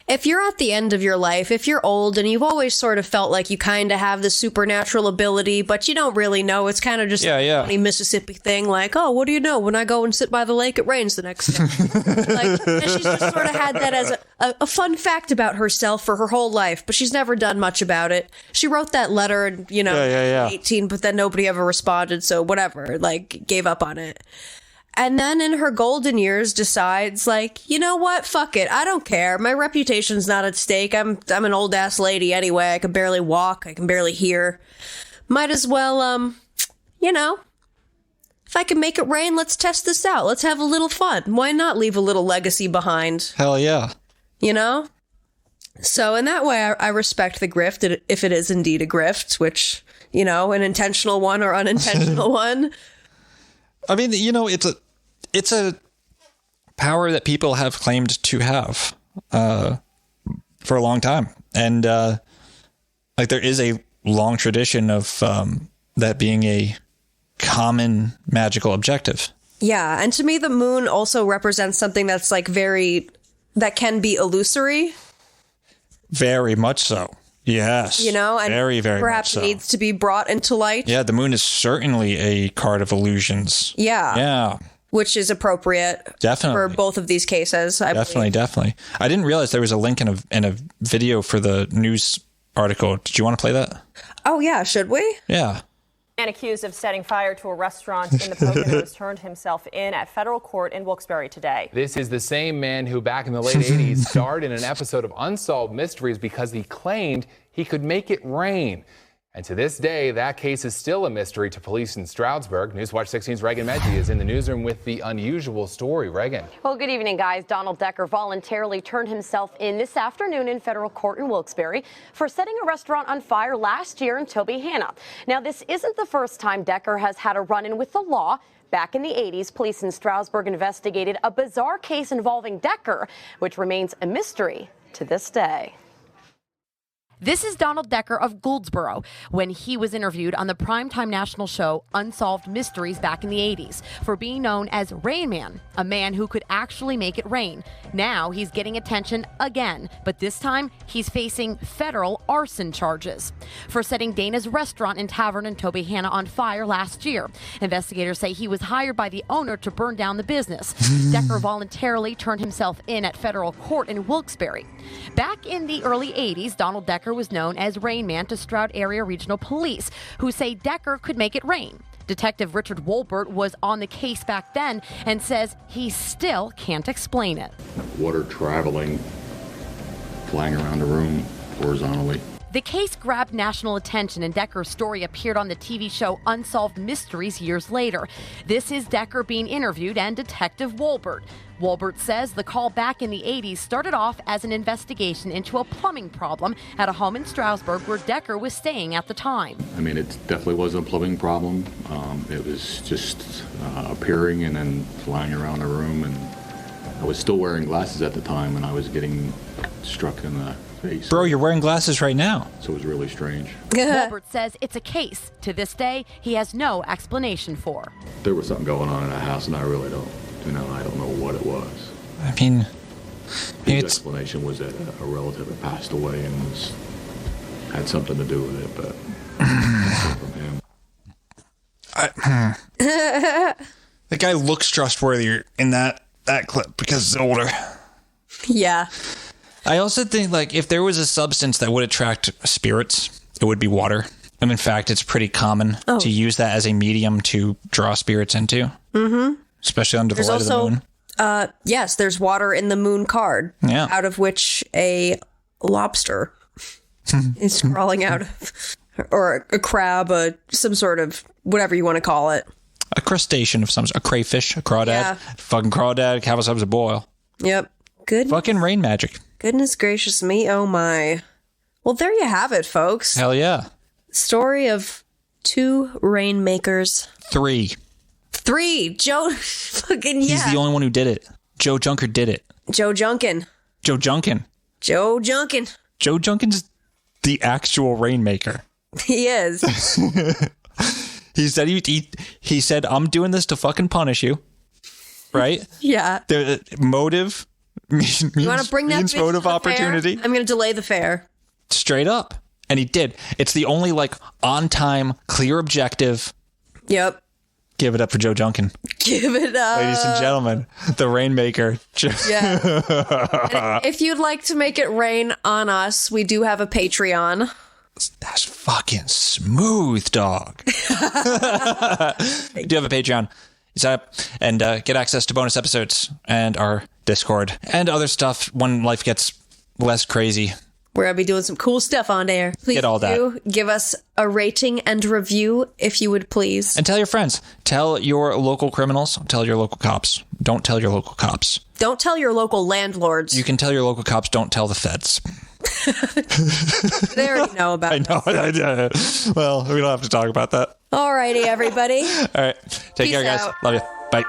if you're at the end of your life, if you're old and you've always sort of felt like you kind of have this supernatural ability, but you don't really know, it's kind of just a funny Mississippi thing, like, oh, what do you know? When I go and sit by the lake, it rains the next day. And she's just sort of had that as a fun fact about herself for her whole life, but she's never done much about it. She wrote that letter, and, 18, but then nobody ever responded, so whatever. Gave up on it. And then in her golden years decides, you know what? Fuck it. I don't care. My reputation's not at stake. I'm an old ass lady anyway. I can barely walk. I can barely hear. Might as well, if I can make it rain, let's test this out. Let's have a little fun. Why not leave a little legacy behind? Hell yeah. So in that way, I respect the grift, if it is indeed a grift, which, an intentional one or unintentional one. I mean, it's a power that people have claimed to have for a long time. And there is a long tradition of that being a common magical objective. Yeah. And to me, the moon also represents something that's that can be illusory. Very much so. Yes. And very, very perhaps much so. Needs to be brought into light. Yeah, the moon is certainly a card of illusions. Yeah. Yeah. Which is appropriate. Definitely. For both of these cases. I Definitely. I didn't realize there was a link in a video for the news article. Did you want to play that? Oh, yeah. Should we? Yeah. Man accused of setting fire to a restaurant in the Poconos turned himself in at federal court in Wilkes-Barre today. This is the same man who back in the late 80s starred in an episode of Unsolved Mysteries because he claimed he could make it rain. And to this day, that case is still a mystery to police in Stroudsburg. Newswatch 16's Reagan Medji is in the newsroom with the unusual story. Reagan. Well, good evening, guys. Donald Decker voluntarily turned himself in this afternoon in federal court in Wilkes-Barre for setting a restaurant on fire last year in Tobyhanna. Now, this isn't the first time Decker has had a run-in with the law. Back in the 80s, police in Stroudsburg investigated a bizarre case involving Decker, which remains a mystery to this day. This is Donald Decker of Goldsboro when he was interviewed on the primetime national show Unsolved Mysteries back in the 80s for being known as Rain Man, a man who could actually make it rain. Now he's getting attention again, but this time he's facing federal arson charges for setting Dana's restaurant and tavern in Tobyhanna on fire last year. Investigators say he was hired by the owner to burn down the business. Decker voluntarily turned himself in at federal court in Wilkes-Barre. Back in the early 80s, Donald Decker was known as Rain Man to Stroud Area Regional Police, who say Decker could make it rain. Detective Richard Wolbert was on the case back then and says he still can't explain it. Water traveling, flying around the room horizontally. The case grabbed national attention, and Decker's story appeared on the TV show Unsolved Mysteries years later. This is Decker being interviewed and Detective Wolbert. Wolbert says the call back in the 80s started off as an investigation into a plumbing problem at a home in Stroudsburg where Decker was staying at the time. I mean, it definitely wasn't a plumbing problem. It was just appearing and then flying around the room. And I was still wearing glasses at the time, and I was getting struck in the face. Bro, you're wearing glasses right now. So it was really strange. Wolbert says it's a case. To this day, he has no explanation for. There was something going on in that house, and I really don't. I don't know what it was. I mean, his explanation was that a relative had passed away and had something to do with it, but from him. The guy looks trustworthy in that clip because he's older. Yeah. I also think, if there was a substance that would attract spirits, it would be water. And in fact, it's pretty common to use that as a medium to draw spirits into. Mm-hmm. Especially under the light of the moon. Yes, there's water in the moon card. Yeah. Out of which a lobster is crawling out of. Or a crab, some sort of, whatever you want to call it. A crustacean of some sort. A crayfish, a crawdad. Yeah. Fucking crawdad, have ourselves a boil. Yep. Good. Fucking rain magic. Goodness gracious me, oh my. Well, there you have it, folks. Hell yeah. Story of 2 rainmakers. 3. Joe fucking He's the only one who did it. Joe Junker did it. Joe Junkin. Joe Junkin's the actual Rainmaker. He is. He said he He said, I'm doing this to fucking punish you. Right? Yeah. The motive means, You want to bring that bitch motive to the opportunity. Fair? I'm going to delay the fair. Straight up. And he did. It's the only on time, clear objective. Yep. Give it up for Joe Junkin. Give it up. Ladies and gentlemen, the Rainmaker. Yeah. And if you'd like to make it rain on us, we do have a Patreon. That's fucking smooth, dog. We do have a Patreon. You sign up and get access to bonus episodes and our Discord and other stuff when life gets less crazy. We're going to be doing some cool stuff on there. Please Get all that. Give us a rating and review if you would please. And tell your friends. Tell your local criminals. Tell your local cops. Don't tell your local cops. Don't tell your local landlords. You can tell your local cops. Don't tell the feds. They already know about it. I know. Well, we don't have to talk about that. Alrighty, everybody. All right. Take care, guys. out. Love you. Bye.